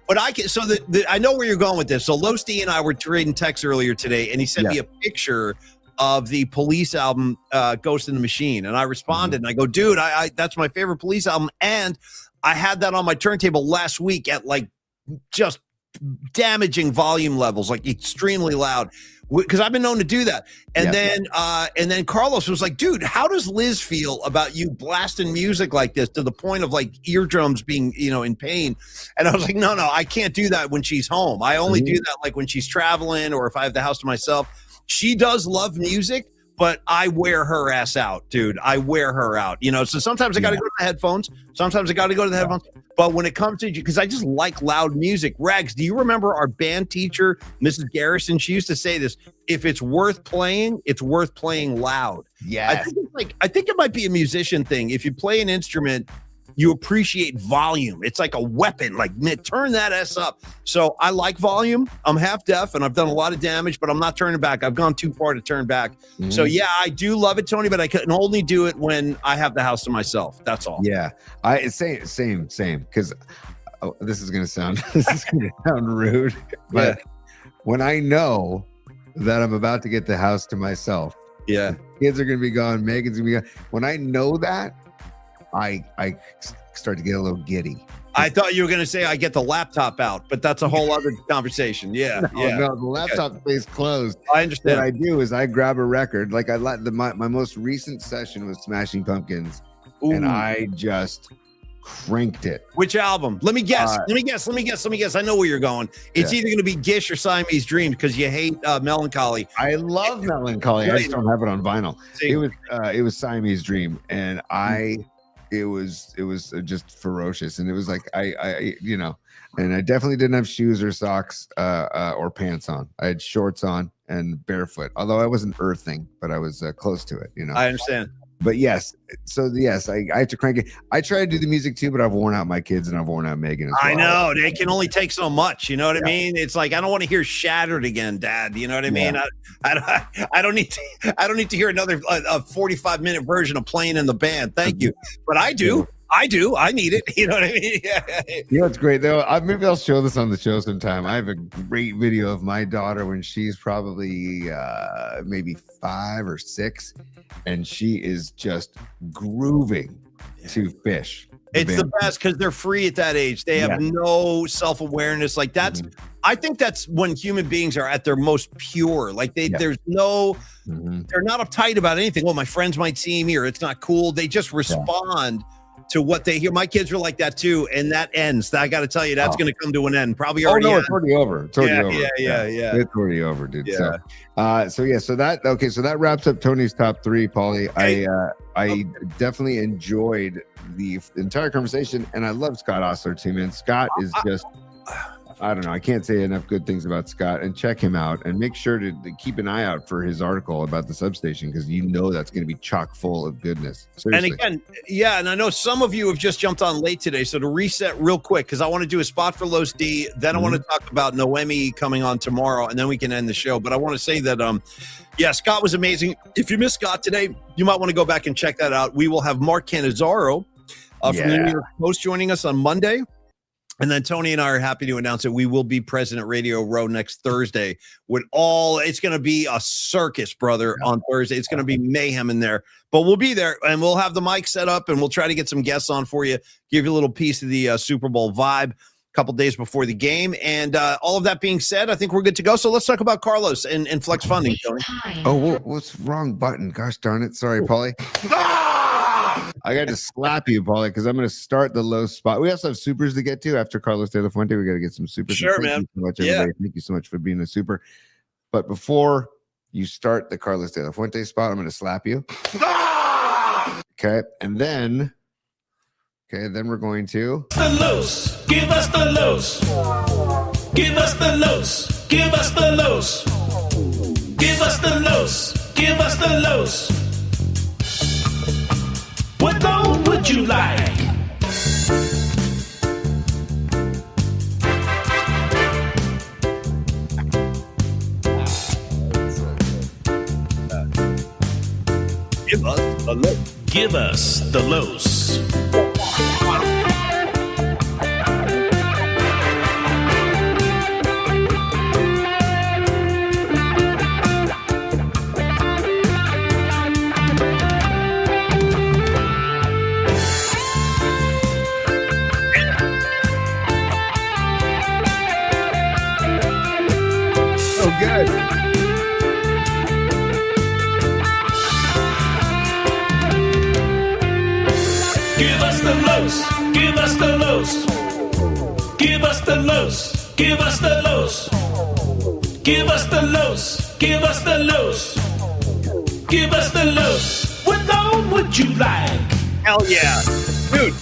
I know where you're going with this. So Losty and I were trading texts earlier today, and he sent me a picture of the Police album, Ghost in the Machine, and I responded and I go, dude, I that's my favorite Police album, and I had that on my turntable last week at like just damaging volume levels, like extremely loud, because I've been known to do that. And then Carlos was like, dude, how does Liz feel about you blasting music like this to the point of like eardrums being, in pain? And I was like, no, I can't do that when she's home. I only do that like when she's traveling or if I have the house to myself. She does love music, but I wear her ass out, dude. I wear her out, so sometimes I got to go to the headphones. Sometimes I got to go to the headphones. But when it comes to, because I just like loud music. Rags, do you remember our band teacher, Mrs. Garrison? She used to say this: if it's worth playing, it's worth playing loud. Yeah. I think it might be a musician thing. If you play an instrument, you appreciate volume. It's like a weapon. Like, man, turn that ass up. So I like volume. I'm half deaf and I've done a lot of damage, but I'm not turning back. I've gone too far to turn back. So yeah, I do love it, Tony, but I can only do it when I have the house to myself. That's all. Yeah, same. Because this is gonna sound rude, but when I know that I'm about to get the house to myself, kids are gonna be gone, Megan's gonna be gone. When I know that, I start to get a little giddy. I thought you were going to say I get the laptop out, but that's a whole other conversation. No, the laptop stays closed. I understand. What I do is I grab a record. Like my most recent session was Smashing Pumpkins, and I just cranked it. Which album? Let me guess. Let me guess. I know where you're going. It's either going to be Gish or Siamese Dream because you hate Melancholy. I love Melancholy. I just don't have it on vinyl. It was Siamese Dream, and it was just ferocious, and it was like I and I definitely didn't have shoes or socks or pants on. I had shorts on and barefoot, although I wasn't earthing, but I was close to it. I understand. But yes, I have to crank it. I try to do the music too, but I've worn out my kids and I've worn out Megan as well. I know they can only take so much. You know what I mean? It's like I don't want to hear "Shattered" again, Dad. You know what I mean? I don't need to hear another 45-minute version of Playing in the Band. Thank you, but I do. I need it. You know what I mean? It's great though. Maybe I'll show this on the show sometime. I have a great video of my daughter when she's probably maybe 5 or 6, and she is just grooving to Fish. It's the best because they're free at that age. They have no self-awareness. Like that's, I think that's when human beings are at their most pure. Like there's no, they're not uptight about anything. Well, my friends might see me or it's not cool. They just respond to what they hear. My kids were like that too, and that ends. I got to tell you, that's going to come to an end. Probably already. It's already over. It's already over. Yeah. It's already over, dude. Yeah. So that wraps up Tony's top 3, Paulie. I definitely enjoyed the entire conversation, and I love Scott Ostler too, man. Scott is just. I don't know. I can't say enough good things about Scott, and check him out and make sure to keep an eye out for his article about the substation, because that's going to be chock full of goodness. Seriously. And again, and I know some of you have just jumped on late today. So to reset real quick, because I want to do a spot for Los D, then I want to talk about Noemi coming on tomorrow, and then we can end the show. But I want to say that, Scott was amazing. If you missed Scott today, you might want to go back and check that out. We will have Mark Cannizzaro from the New York Post joining us on Monday. And then Tony and I are happy to announce that we will be President Radio Row next Thursday it's going to be a circus, brother, on Thursday. It's going to be mayhem in there, but we'll be there and we'll have the mic set up and we'll try to get some guests on for you, give you a little piece of the Super Bowl vibe a couple days before the game. And all of that being said, I think we're good to go. So let's talk about Carlos and Flex Funding, Tony. Oh, what's wrong button? Gosh darn it. Sorry, Paulie. I got to slap you, Paulie, because I'm going to start the low spot. We also have supers to get to after Carlos De La Fuente. We got to get some supers. Sure, man. Thank you so much, everybody. Thank you so much for being a super. But before you start the Carlos De La Fuente spot, I'm going to slap you. Okay, and then we're going to the loose. Give us the loose. Give us the loose. Give us the loose. Give us the los. Give us the los. What loan would you like? Give us the los. Give us the los. So good. Give us the los. Give us the los. Give us the los. Give us the los. Give us the los. Give us the los. Give us the los. What loan would you like? Hell yeah. Dude.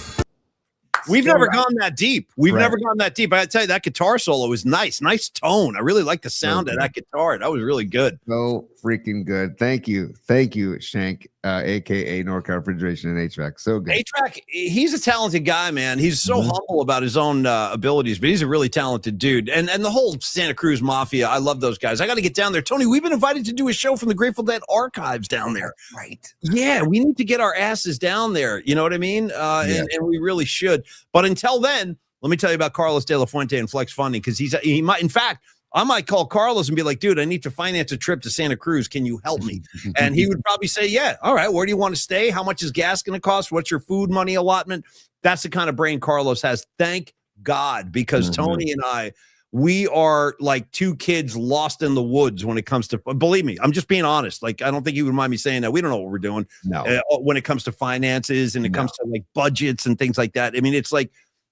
We've never gone that deep. We've Right. never gone that deep. I gotta tell you, that guitar solo is nice. Nice tone. I really like the sound of that guitar. That was really good. So freaking good. Thank you. Thank you, Shank, aka NorCal Refrigeration and HVAC. So good. A-Track, he's a talented guy, man. He's so humble about his own abilities, but he's a really talented dude. And the whole Santa Cruz Mafia, I love those guys. I got to get down there. Tony, we've been invited to do a show from the Grateful Dead archives down there. Right. Yeah, we need to get our asses down there. You know what I mean? And we really should. But until then, let me tell you about Carlos De La Fuente and Flex Funding, because he might, in fact, I might call Carlos and be like, dude, I need to finance a trip to Santa Cruz. Can you help me? And he would probably say, yeah, all right. Where do you want to stay? How much is gas going to cost? What's your food money allotment? That's the kind of brain Carlos has. Thank God, because Tony and I, we are like two kids lost in the woods when it comes to, believe me, I'm just being honest. Like, I don't think you would mind me saying that. We don't know what we're doing when it comes to finances and it comes to like budgets and things like that. I mean, it's like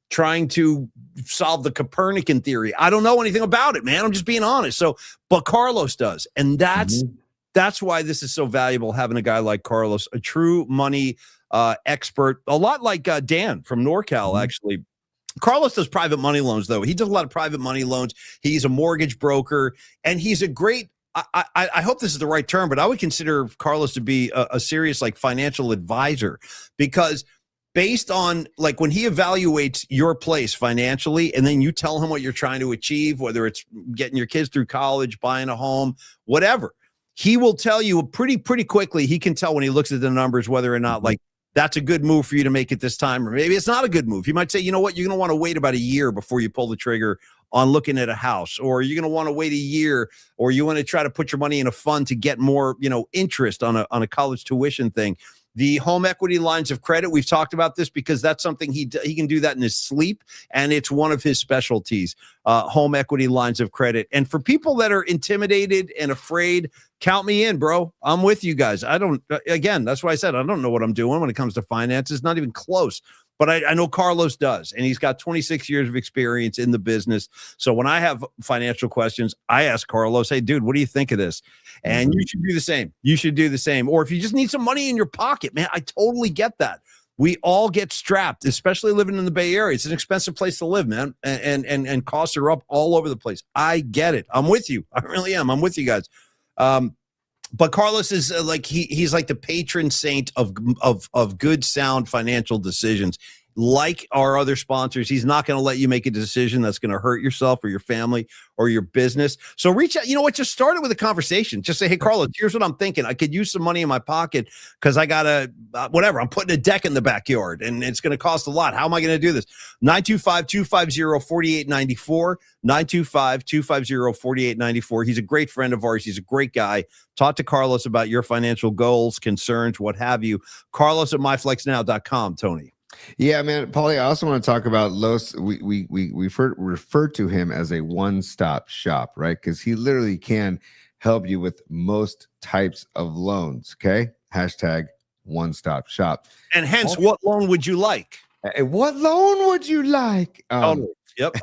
trying to solve the Copernican theory. I don't know anything about it, man. I'm just being honest. So, but Carlos does. And that's why this is so valuable, having a guy like Carlos, a true money expert, a lot like Dan from NorCal, actually. Carlos does private money loans, though. He does a lot of private money loans. He's a mortgage broker, and he's a great, I hope this is the right term, but I would consider Carlos to be a serious like financial advisor, because based on like when he evaluates your place financially, and then you tell him what you're trying to achieve, whether it's getting your kids through college, buying a home, whatever, he will tell you pretty quickly. He can tell when he looks at the numbers whether or not like that's a good move for you to make it this time, or maybe it's not a good move. He might say, you know what, you're going to want to wait about a year before you pull the trigger on looking at a house, or you're going to want to wait a year, or you want to try to put your money in a fund to get more, interest on a college tuition thing. The home equity lines of credit, we've talked about this because that's something he can do that in his sleep, and it's one of his specialties, home equity lines of credit. And for people that are intimidated and afraid, count me in, bro. I'm with you guys. That's why I said I don't know what I'm doing when it comes to finances, not even close. But I know Carlos does, and he's got 26 years of experience in the business. So when I have financial questions, I ask Carlos, hey, dude, what do you think of this? And you should do the same. You should do the same. Or if you just need some money in your pocket, man, I totally get that. We all get strapped, especially living in the Bay Area. It's an expensive place to live, man, and costs are up all over the place. I get it. I'm with you. I really am. I'm with you guys. But Carlos is like he's like the patron saint of good, sound financial decisions. Like our other sponsors, he's not going to let you make a decision that's going to hurt yourself or your family or your business. So reach out. You know what? Just start it with a conversation. Just say, hey, Carlos, here's what I'm thinking. I could use some money in my pocket because I got whatever. I'm putting a deck in the backyard and it's going to cost a lot. How am I going to do this? 925-250-4894. 925-250-4894. He's a great friend of ours. He's a great guy. Talk to Carlos about your financial goals, concerns, what have you. Carlos at myflexnow.com, Tony. Yeah, man, Paulie, I also want to talk about Los. We refer to him as a one-stop shop, right? Because he literally can help you with most types of loans. Okay, hashtag one-stop shop. And hence, what loan would you like? What loan would you like? Yep.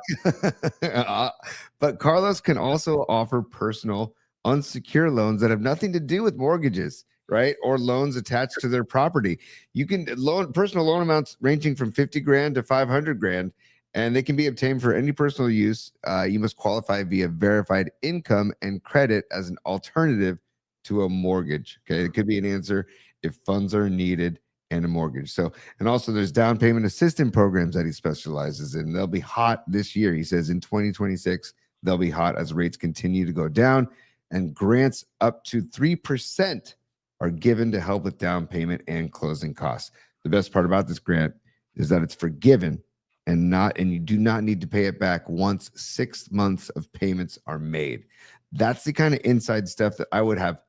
But Carlos can also offer personal, unsecured loans that have nothing to do with mortgages, right? Or loans attached to their property. You can personal loan amounts ranging from 50 grand to 500 grand. and they can be obtained for any personal use. You must qualify via verified income and credit as an alternative to a mortgage. Okay, it could be an answer if funds are needed and a mortgage. So, and also there's down payment assistance programs that he specializes in. They'll be hot this year. He says in 2026, they'll be hot as rates continue to go down, and grants up to 3% are given to help with down payment and closing costs. The best part about this grant is that it's forgiven and you do not need to pay it back once 6 months of payments are made. That's the kind of inside stuff that I would have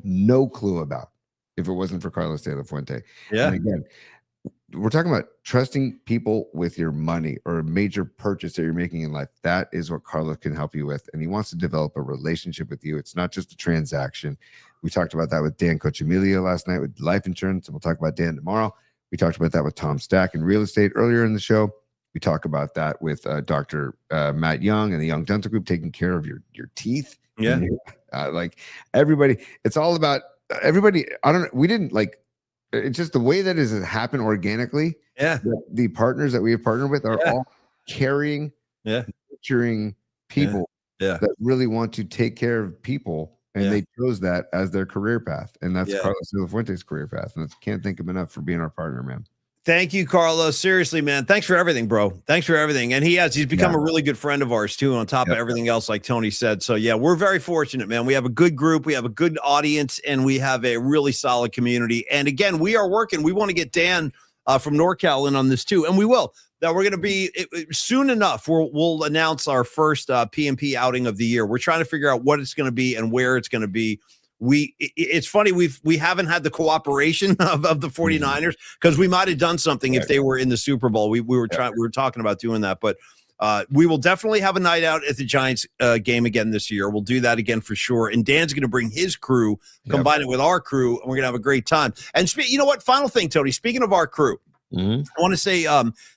no clue about if it wasn't for Carlos De La Fuente. Yeah. And again, we're talking about trusting people with your money or a major purchase that you're making in life. That is what Carlos can help you with. And he wants to develop a relationship with you. It's not just a transaction. We talked about that with Dan Cochemilio last night with life insurance, and we'll talk about Dan tomorrow. We talked about that with Tom Stack in real estate earlier in the show. We talk about that with Dr. Matt Young and the Young Dental Group, taking care of your teeth. Yeah. Like everybody, it's all about everybody. I don't know. We didn't like, it's just the way that it has happened organically. Yeah. The partners that we have partnered with are all caring, nurturing people that really want to take care of people. And they chose that as their career path. And that's Carlos De La Fuente's career path. And I can't thank him enough for being our partner, man. Thank you, Carlos. Seriously, man. Thanks for everything, bro. Thanks for everything. And he's become a really good friend of ours too, on top of everything else, like Tony said. So yeah, we're very fortunate, man. We have a good group, we have a good audience, and we have a really solid community. And again, we are working. We want to get Dan from NorCal in on this too. And we will. That we're going to be soon enough. We'll announce our first PMP outing of the year. We're trying to figure out what it's going to be and where it's going to be. It's funny, we haven't had the cooperation of the 49ers, because we might have done something if they were in the Super Bowl. We were talking about doing that, but we will definitely have a night out at the Giants game again this year. We'll do that again for sure. And Dan's going to bring his crew, combine it with our crew, and we're going to have a great time. And you know what? Final thing, Tony, speaking of our crew, I want to say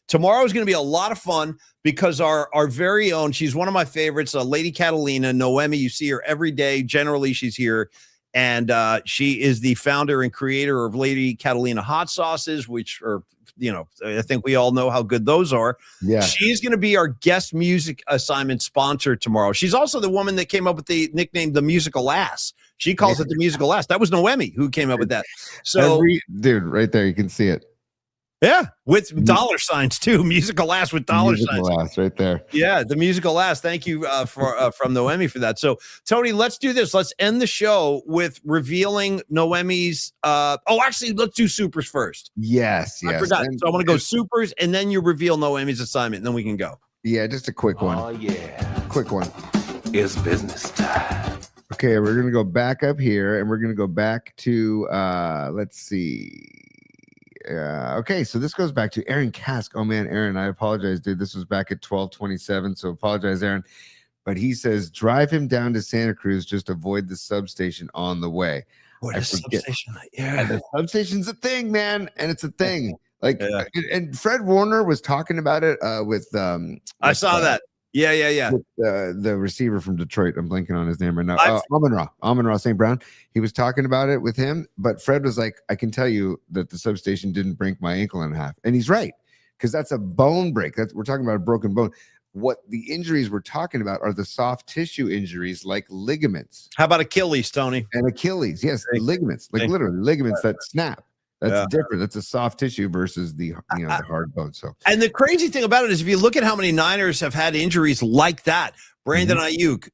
tomorrow is going to be a lot of fun, because our very own, she's one of my favorites, Lady Catalina, Noemi. You see her every day. Generally, she's here. And she is the founder and creator of Lady Catalina hot sauces, which are, I think we all know how good those are. Yeah. She's going to be our guest music assignment sponsor tomorrow. She's also the woman that came up with the nickname, the Musical Ass. She calls it the Musical Ass. That was Noemi who came up with that. So, dude, right there, you can see it. Yeah, with dollar signs too. Musical Ass with dollar signs. Musical Ass right there. Yeah, the Musical Ass. Thank you from Noemi for that. So, Tony, let's do this. Let's end the show with revealing Noemi's. Actually, let's do supers first. Yes. I forgot. So I want to go supers, and then you reveal Noemi's assignment, and then we can go. Yeah, just a quick one. Oh yeah, quick one. It's business time. Okay, we're gonna go back up here, and we're gonna go back to let's see. Okay, so this goes back to Aaron Kask. Oh man, Aaron, I apologize, dude. This was back at 12:27, so apologize, Aaron. But he says, drive him down to Santa Cruz, just avoid the substation on the way. What is substation? Yeah, the substation's a thing, man, and it's a thing. Like, and Fred Warner was talking about it with I saw that. Yeah. With, the receiver from Detroit. I'm blanking on his name right now. Amon-Ra St. Brown. He was talking about it with him, but Fred was like, I can tell you that the substation didn't break my ankle in half. And he's right, because that's a bone break. We're talking about a broken bone. What the injuries we're talking about are the soft tissue injuries, like ligaments. How about Achilles, Tony? And Achilles, yes, the ligaments, like literally ligaments that snap. That's different. That's a soft tissue versus the the hard bone. So, and the crazy thing about it is, if you look at how many Niners have had injuries like that, Brandon Ayuk,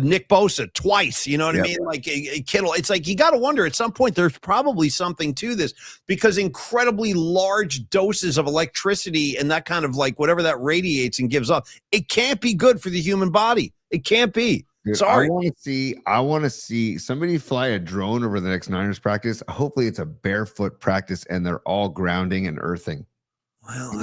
Nick Bosa twice, you know what I mean? Like Kittle. It's like you got to wonder at some point there's probably something to this, because incredibly large doses of electricity and that kind of like whatever that radiates and gives off, it can't be good for the human body. It can't be. Dude, sorry. I want to see somebody fly a drone over the next Niners practice. Hopefully it's a barefoot practice and they're all grounding and earthing. Well,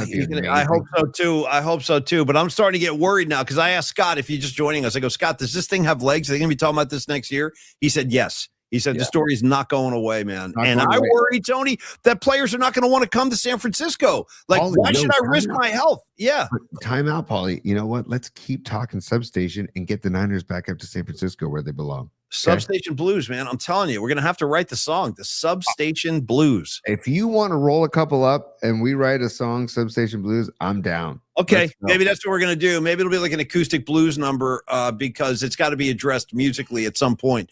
I hope so too. But I'm starting to get worried now, because I asked Scott, if you're just joining us, I go, Scott, does this thing have legs? Are they going to be talking about this next year? He said yes. He said the story is not going away, man. And I worry, Tony, that players are not going to want to come to San Francisco. Like, Paulie, why should I risk my health? Yeah. Time out, Paulie. You know what? Let's keep talking substation and get the Niners back up to San Francisco where they belong. Substation Blues, man. I'm telling you, we're going to have to write the song, the Substation Blues. If you want to roll a couple up and we write a song, Substation Blues, I'm down. Okay, maybe that's what we're going to do. Maybe it'll be like an acoustic blues number because it's got to be addressed musically at some point.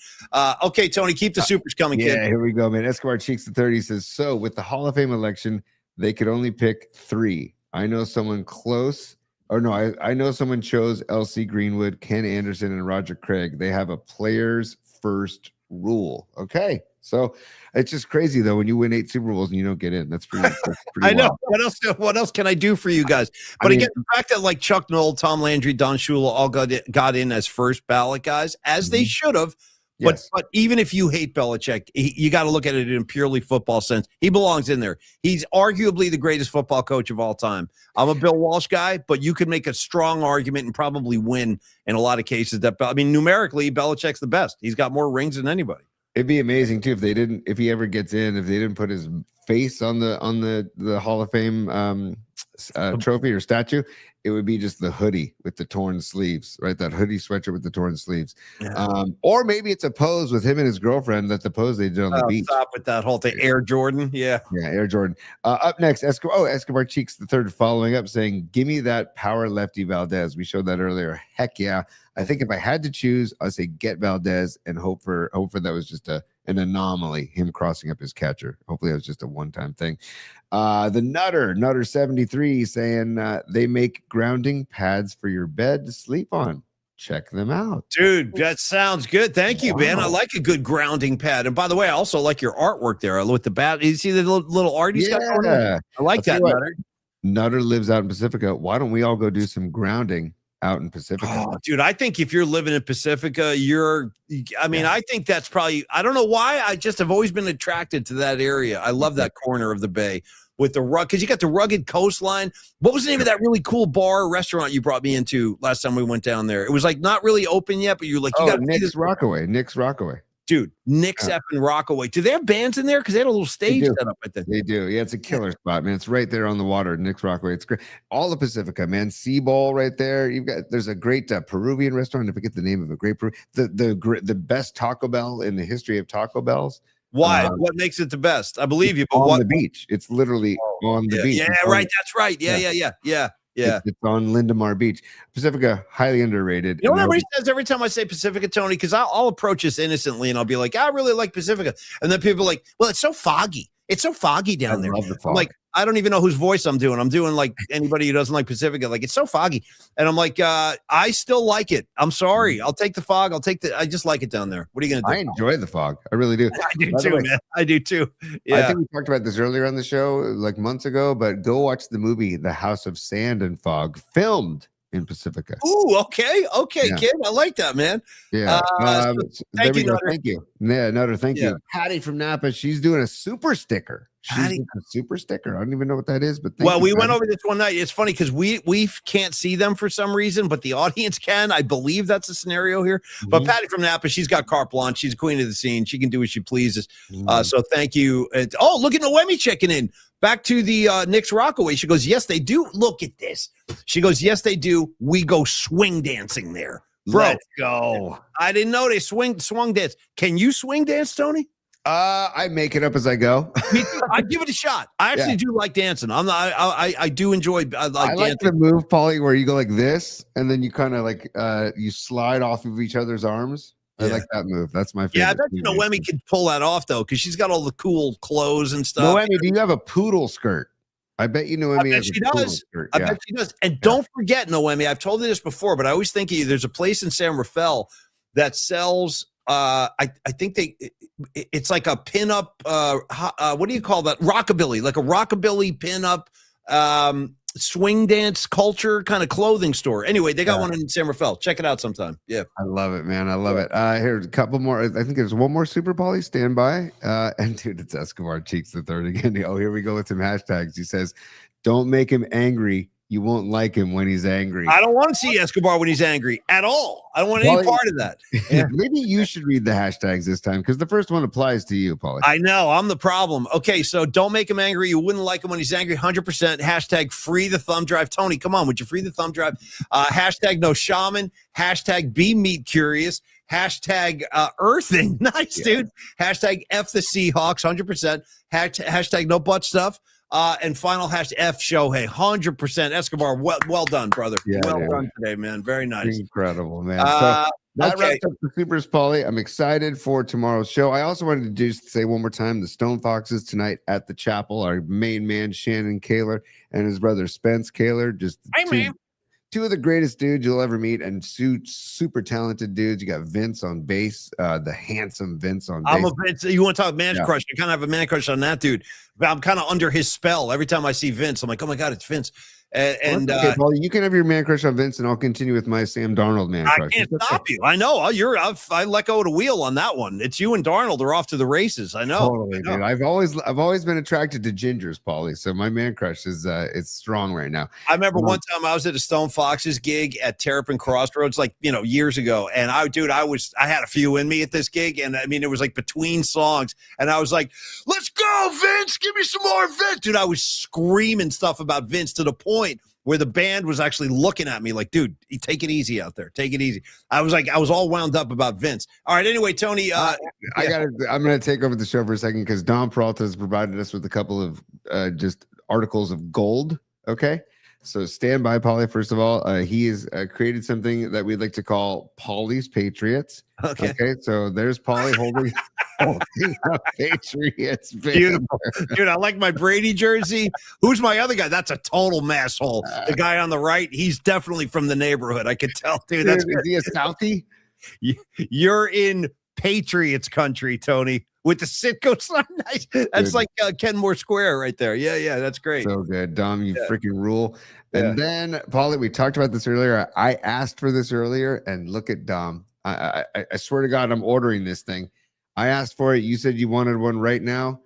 Okay, Tony, keep the supers coming, kid. Yeah, here we go, man. Escobar Cheeks the 30 says, so with the Hall of Fame election, they could only pick 3. I know someone close. Or no, I know someone chose LC Greenwood, Ken Anderson, and Roger Craig. They have a players first rule. Okay. So it's just crazy though when you win 8 Super Bowls and you don't get in. That's pretty I know. wild. What else can I do for you guys? But again, the fact that like Chuck Noll, Tom Landry, Don Shula all got in as first ballot guys, as they should have. Yes. But even if you hate Belichick, you got to look at it in purely football sense. He belongs in there. He's arguably the greatest football coach of all time. I'm a Bill Walsh guy, but you could make a strong argument and probably win in a lot of cases. Numerically, Belichick's the best. He's got more rings than anybody. It'd be amazing too if he ever gets in, if they didn't put his face on the Hall of Fame trophy or statue. It would be just the hoodie with the torn sleeves, right? That hoodie sweatshirt with the torn sleeves. Yeah. Or maybe it's a pose with him and his girlfriend, that the pose they did on the beach. Stop with that whole thing. Air Jordan. Yeah, Air Jordan. Up next, Escobar Cheeks the third following up saying, give me that power lefty Valdez. We showed that earlier. Heck yeah. I think if I had to choose, I'd say get Valdez and hope for that was just an anomaly, him crossing up his catcher. Hopefully that was just a one-time thing. The Nutter 73 saying they make grounding pads for your bed to sleep on. Check them out. Dude, that sounds good. Thank you, man. I like a good grounding pad. And by the way, I also like your artwork there with the bat. You see the little art he's got going on? I like that, Nutter. Nutter lives out in Pacifica. Why don't we all go do some grounding out in Pacifica? Oh, dude, I think if you're living in Pacifica, I think that's probably, I don't know why. I just have always been attracted to that area. I love that corner of the bay with the rug, because you got the rugged coastline. What was the name of that really cool bar or restaurant you brought me into last time we went down there? It was like not really open yet, but you're like, you got Nick's Rockaway. Dude, Nick's effing Rockaway. Do they have bands in there? Because they had a little stage set up at the. They do. Yeah, it's a killer spot, man. It's right there on the water, Nick's Rockaway. It's great. All of Pacifica, man. Sea Bowl right there. There's a great Peruvian restaurant. I forget the name of it. Great the best Taco Bell in the history of Taco Bells. Why? What makes it the best? I believe you. But on the beach. It's literally on the beach. Yeah, right. That's right. Yeah. It's on Lindemar Beach. Pacifica, highly underrated. You know what everybody says every time I say Pacifica, Tony? Because I'll approach this innocently and I'll be like, I really like Pacifica. And then people are like, well, it's so foggy. It's so foggy down there. I'm like, I don't even know whose voice I'm doing. I'm doing like anybody who doesn't like Pacifica. Like, it's so foggy. And I'm like, I still like it. I'm sorry. I'll take the fog. I just like it down there. What are you going to do? I enjoy the fog. I really do. I do too, man. I do too. Yeah. I think we talked about this earlier on the show, like months ago, but go watch the movie, The House of Sand and Fog, filmed in Pacifica. Ooh, okay, yeah. Kid. I like that, man. Yeah. Thank you, Nutter. Thank you. Yeah, Nutter, thank you. Patty from Napa, she's doing a super sticker. She's doing a super sticker. I don't even know what that is, but we went over this one night. It's funny because we can't see them for some reason, but the audience can. I believe that's a scenario here. Mm-hmm. But Patty from Napa, she's got carte blanche. She's queen of the scene. She can do what she pleases. So thank you. Look at Noemi checking in. Back to the Nick's Rockaway. She goes, yes, they do. Look at this. She goes, yes, they do. We go swing dancing there. Bro, let's go. I didn't know they swung dance. Can you swing dance, Tony? I make it up as I go. I give it a shot. I actually do like dancing. I do enjoy. I like the move, Paulie, where you go like this, and then you kind of like you slide off of each other's arms. I like that move. That's my favorite. Yeah, I bet Noemi could pull that off though, because she's got all the cool clothes and stuff. Noemi, do you have a poodle skirt? I bet you Noemi has a poodle skirt. I bet she does. And don't forget, Noemi, I've told you this before, but I always think of you. There's a place in San Rafael that sells. I think it's like a pinup. What do you call that? Rockabilly, like a rockabilly pinup. Swing dance culture kind of clothing store. Anyway, they got one in San Rafael. Check it out sometime. Yeah. I love it, man. I love it. Here's a couple more. I think there's one more Super Paulie. Stand by. And dude, it's Escobar Cheeks the third again. Oh, here we go with some hashtags. He says, don't make him angry. You won't like him when he's angry. I don't want to see Escobar when he's angry at all. I don't want any part of that. Yeah. Maybe you should read the hashtags this time because the first one applies to you, Paulie. I know. I'm the problem. Okay, so don't make him angry. You wouldn't like him when he's angry. 100%. Hashtag free the thumb drive. Tony, come on. Would you free the thumb drive? Hashtag no shaman. Hashtag be meat curious. Hashtag earthing. Nice, dude. Hashtag F the Seahawks, 100%. Hashtag no butt stuff. And final hashtag F Shohei, 100%. Escobar, well done, brother. Well done today, man. Very nice. Incredible, man. So that wraps up the Supers, Paulie. I'm excited for tomorrow's show. I also wanted to just say one more time, the Stone Foxes tonight at the Chapel. Our main man, Shannon Kaler, and his brother, Spence Kaler. Just two of the greatest dudes you'll ever meet, and super talented dudes. You got Vince on bass, the handsome Vince on bass. I'm a Vince. You want to talk man crush? I kind of have a man crush on that dude. I'm kind of under his spell. Every time I see Vince, I'm like, oh my God, it's Vince. And okay, Paul, you can have your man crush on Vince, and I'll continue with my Sam Darnold man crush. I can't stop you. I know. I let go of the wheel on that one. It's you and Darnold are off to the races. I know. Totally, dude. I've always been attracted to gingers, Paulie. So my man crush is it's strong right now. I remember one time I was at a Stone Foxes gig at Terrapin Crossroads, like years ago, and I had a few in me at this gig, and I mean it was like between songs, and I was like, "Let's go, Vince! Give me some more Vince!" Dude, I was screaming stuff about Vince to the point where the band was actually looking at me like, dude, take it easy out there. Take it easy. I was all wound up about Vince. All right. Anyway, Tony, I'm going to take over the show for a second because Don Peralta has provided us with a couple of just articles of gold. Okay. So stand by, Paulie. First of all, he has created something that we'd like to call Paulie's Patriots. Okay. So there's Paulie holding Patriots. Beautiful. Dude, I like my Brady jersey. Who's my other guy? That's a total masshole. The guy on the right, he's definitely from the neighborhood. I could tell, dude. That's is he a Southie? You're in Patriots country, Tony, with the Citgo sign. Nice. That's like Kenmore Square right there. Yeah, that's great. So good, Dom. You freaking rule. And then, Paulie, we talked about this earlier. I asked for this earlier, and look at Dom. I swear to God, I'm ordering this thing. I asked for it. You said you wanted one right now.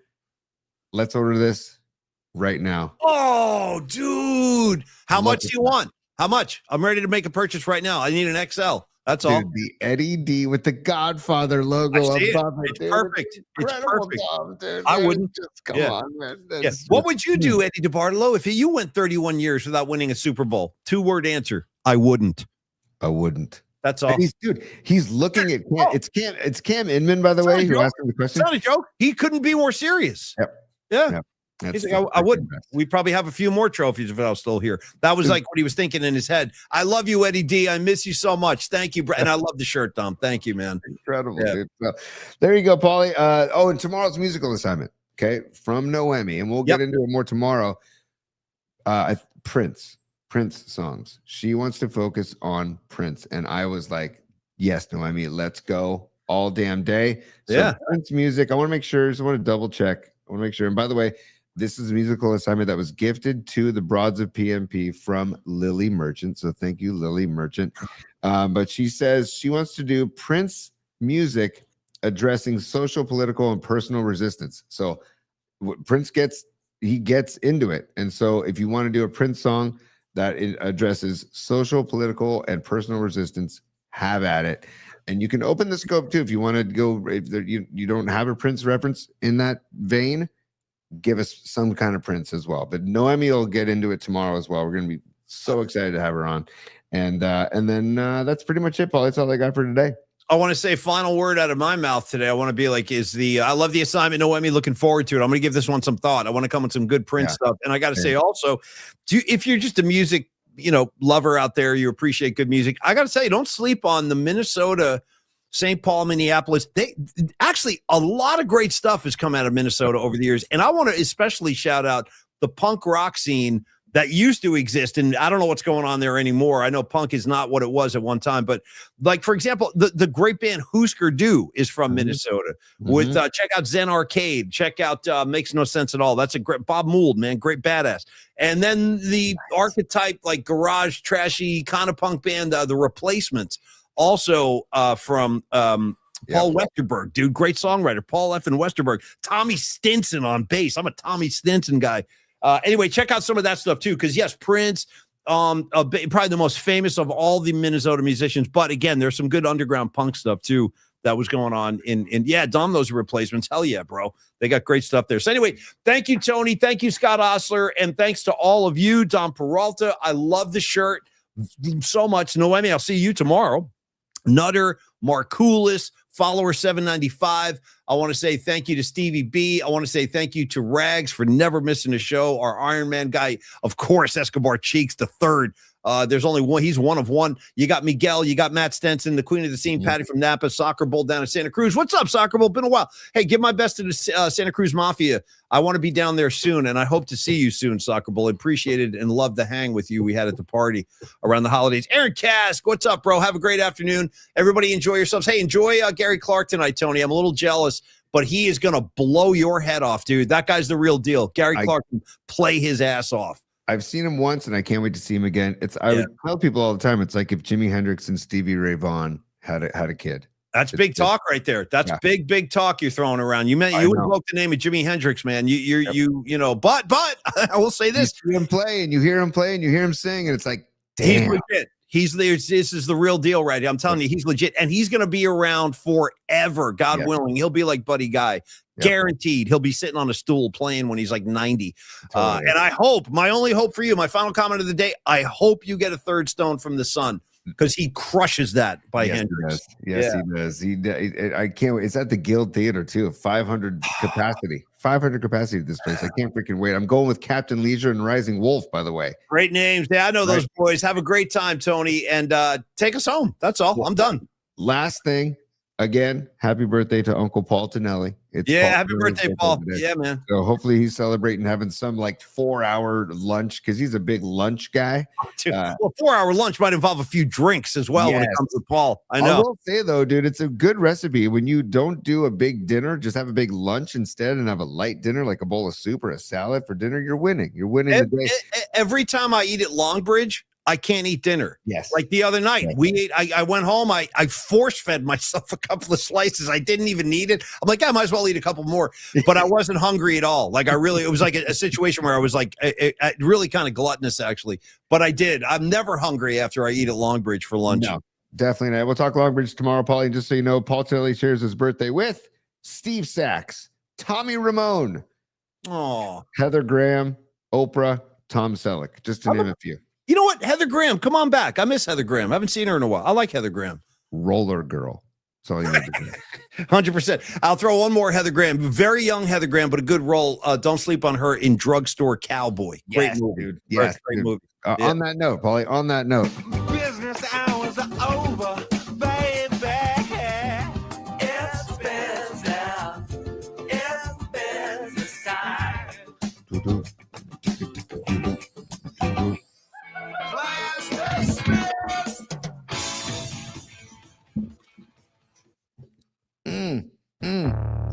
Let's order this right now. Oh, dude. How much do you want? How much? I'm ready to make a purchase right now. I need an XL. That's all. The Eddie D with the Godfather logo above it. It's perfect. It's perfect. Dude. I wouldn't. Just come on, man. What would you do, Eddie DeBartolo, if you went 31 years without winning a Super Bowl? 2-word answer. I wouldn't. That's all. He's looking at Cam. It's Cam Inman, by the way, who asked him the question. It's not a joke. He couldn't be more serious. Yep. He's like, I wouldn't. We'd probably have a few more trophies if I was still here. That was like what he was thinking in his head. I love you, Eddie D. I miss you so much. Thank you, and I love the shirt, Dom. Thank you, man. Incredible, dude. So, there you go, Paulie. And tomorrow's musical assignment, okay, from Noemi, and we'll get into it more tomorrow. Prince songs. She wants to focus on Prince, and I was like, yes, Noemi, let's go all damn day. So Prince music. I want to make sure. I want to double check. I want to make sure. And by the way, this is a musical assignment that was gifted to the Broads of PMP from Lily Merchant. So thank you, Lily Merchant. But she says she wants to do Prince music addressing social, political, and personal resistance. So Prince gets into it. And so if you want to do a Prince song that it addresses social, political, and personal resistance, have at it. And you can open the scope too if you want to go. If you don't have a Prince reference in that vein, give us some kind of Prince as well. But Noemi will get into it tomorrow as well. We're going to be so excited to have her on. And then that's pretty much it, Paul. That's all I got for today. I want to say final word out of my mouth today. I want to be like, I love the assignment, Noemi, looking forward to it. I'm going to give this one some thought. I want to come with some good Prince stuff. And I got to say also, if you're just a music, lover out there, you appreciate good music. I got to say, don't sleep on the Minnesota, St. Paul, Minneapolis. They actually, a lot of great stuff has come out of Minnesota over the years. And I want to especially shout out the punk rock scene that used to exist. And I don't know what's going on there anymore. I know punk is not what it was at one time, but like, for example, the great band Husker Du is from Minnesota. With check out Zen Arcade, check out Makes No Sense at All. That's a great Bob Mould, man, great badass. And then the archetype, like garage, trashy kind of punk band, The Replacements, also from Paul Westerberg, dude, great songwriter, Paul F. and Westerberg. Tommy Stinson on bass. I'm a Tommy Stinson guy. Anyway, check out some of that stuff too, because yes, Prince, probably the most famous of all the Minnesota musicians. But again, there's some good underground punk stuff too that was going on in Dom, those Replacements. Hell yeah, bro. They got great stuff there. So anyway, thank you, Tony. Thank you, Scott Ostler. And thanks to all of you, Don Peralta. I love the shirt so much. Noemi, I'll see you tomorrow. Nutter, Markoulis, follower 795. I want to say thank you to Stevie B. I want to say thank you to Rags for never missing a show. Our Iron Man guy, of course, Escobar Cheeks, the third. There's only one. He's one of one. You got Miguel. You got Matt Stenson, the queen of the scene, Patty from Napa, Soccer Bowl down in Santa Cruz. What's up, Soccer Bowl? Been a while. Hey, give my best to the Santa Cruz Mafia. I want to be down there soon, and I hope to see you soon, Soccer Bowl. Appreciated and loved the hang with you we had at the party around the holidays. Aaron Kask, what's up, bro? Have a great afternoon. Everybody enjoy yourselves. Hey, enjoy Gary Clark tonight, Tony. I'm a little jealous, but he is going to blow your head off, dude. That guy's the real deal. Gary Clark can play his ass off. I've seen him once, and I can't wait to see him again. I would tell people all the time, it's like if Jimi Hendrix and Stevie Ray Vaughan had a kid. That's big talk right there. That's big talk you're throwing around. You invoked the name of Jimi Hendrix, man. But I will say this: you see him play, and you hear him play, and you hear him sing, and it's like, damn. He's legit. This is the real deal, right? I'm telling you, he's legit, and he's going to be around forever, God willing. He'll be like Buddy Guy, guaranteed. He'll be sitting on a stool playing when he's like 90. Totally. And I hope, my only hope for you, my final comment of the day, I hope you get a third stone from the sun, because he crushes that by Hendrix. He does. I can't wait. It's at the Guild Theater too. 500 capacity. 500 capacity at this place. I can't freaking wait. I'm going with Captain Leisure and Rising Wolf, by the way. Great names. Yeah, I know those boys. Have a great time, Tony, and take us home. That's all. I'm done. Last thing. Again, happy birthday to Uncle Paul Tonelli. Happy birthday, Paul. Yeah, man. So hopefully he's celebrating having some like 4-hour lunch, because he's a big lunch guy. Well, 4-hour lunch might involve a few drinks as well when it comes to Paul. I know. I will say though, dude, it's a good recipe. When you don't do a big dinner, just have a big lunch instead and have a light dinner, like a bowl of soup or a salad for dinner. You're winning. You're winning the day. Every time I eat at Longbridge, I can't eat dinner. Yes. Like the other night, we ate. I went home. I force fed myself a couple of slices. I didn't even need it. I'm like, I might as well eat a couple more. But I wasn't hungry at all. Like it was like a situation where I was like really kind of gluttonous, actually. But I did. I'm never hungry after I eat at Longbridge for lunch. No, definitely not. We'll talk Longbridge tomorrow, Paulie. And just so you know, Paul Tonelli shares his birthday with Steve Sachs, Tommy Ramone, Heather Graham, Oprah, Tom Selleck, just to name a few. You know what? Heather Graham, come on back. I miss Heather Graham. I haven't seen her in a while. I like Heather Graham. Roller Girl. That's all you need to do. 100%. I'll throw one more Heather Graham. Very young Heather Graham, but a good role. Don't sleep on her in Drugstore Cowboy. Great movie. Dude. Yes, great movie. On that note, Paulie, on that note. Business hours are over, baby. It's business time.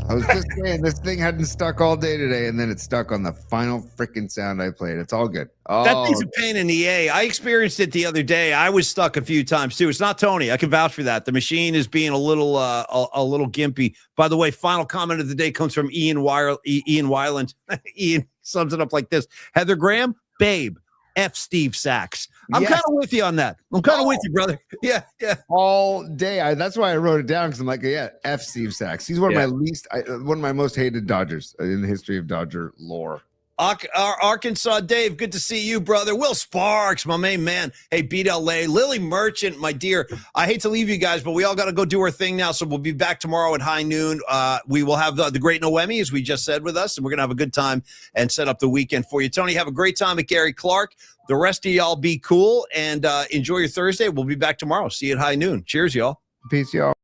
I was just saying, this thing hadn't stuck all day today, and then it stuck on the final freaking sound I played. It's all good. That thing's a pain in the A. I experienced it the other day. I was stuck a few times too. It's not Tony. I can vouch for that. The machine is being a little gimpy. By the way, final comment of the day comes from Ian Weiland. Ian sums it up like this: Heather Graham, babe. F Steve Sachs. I'm kind of with you on that. I'm kind of with you, brother. Yeah. All day. That's why I wrote it down, because I'm like, F Steve Sachs. He's one of my most hated Dodgers in the history of Dodger lore. Arkansas Dave, good to see you, brother. Will Sparks, my main man. Hey, Beat LA. Lily Merchant, my dear. I hate to leave you guys, but we all got to go do our thing now. So we'll be back tomorrow at high noon. We will have the great Noemi, as we just said, with us, and we're going to have a good time and set up the weekend for you. Tony, have a great time at Gary Clark. The rest of y'all be cool and enjoy your Thursday. We'll be back tomorrow. See you at high noon. Cheers, y'all. Peace, y'all.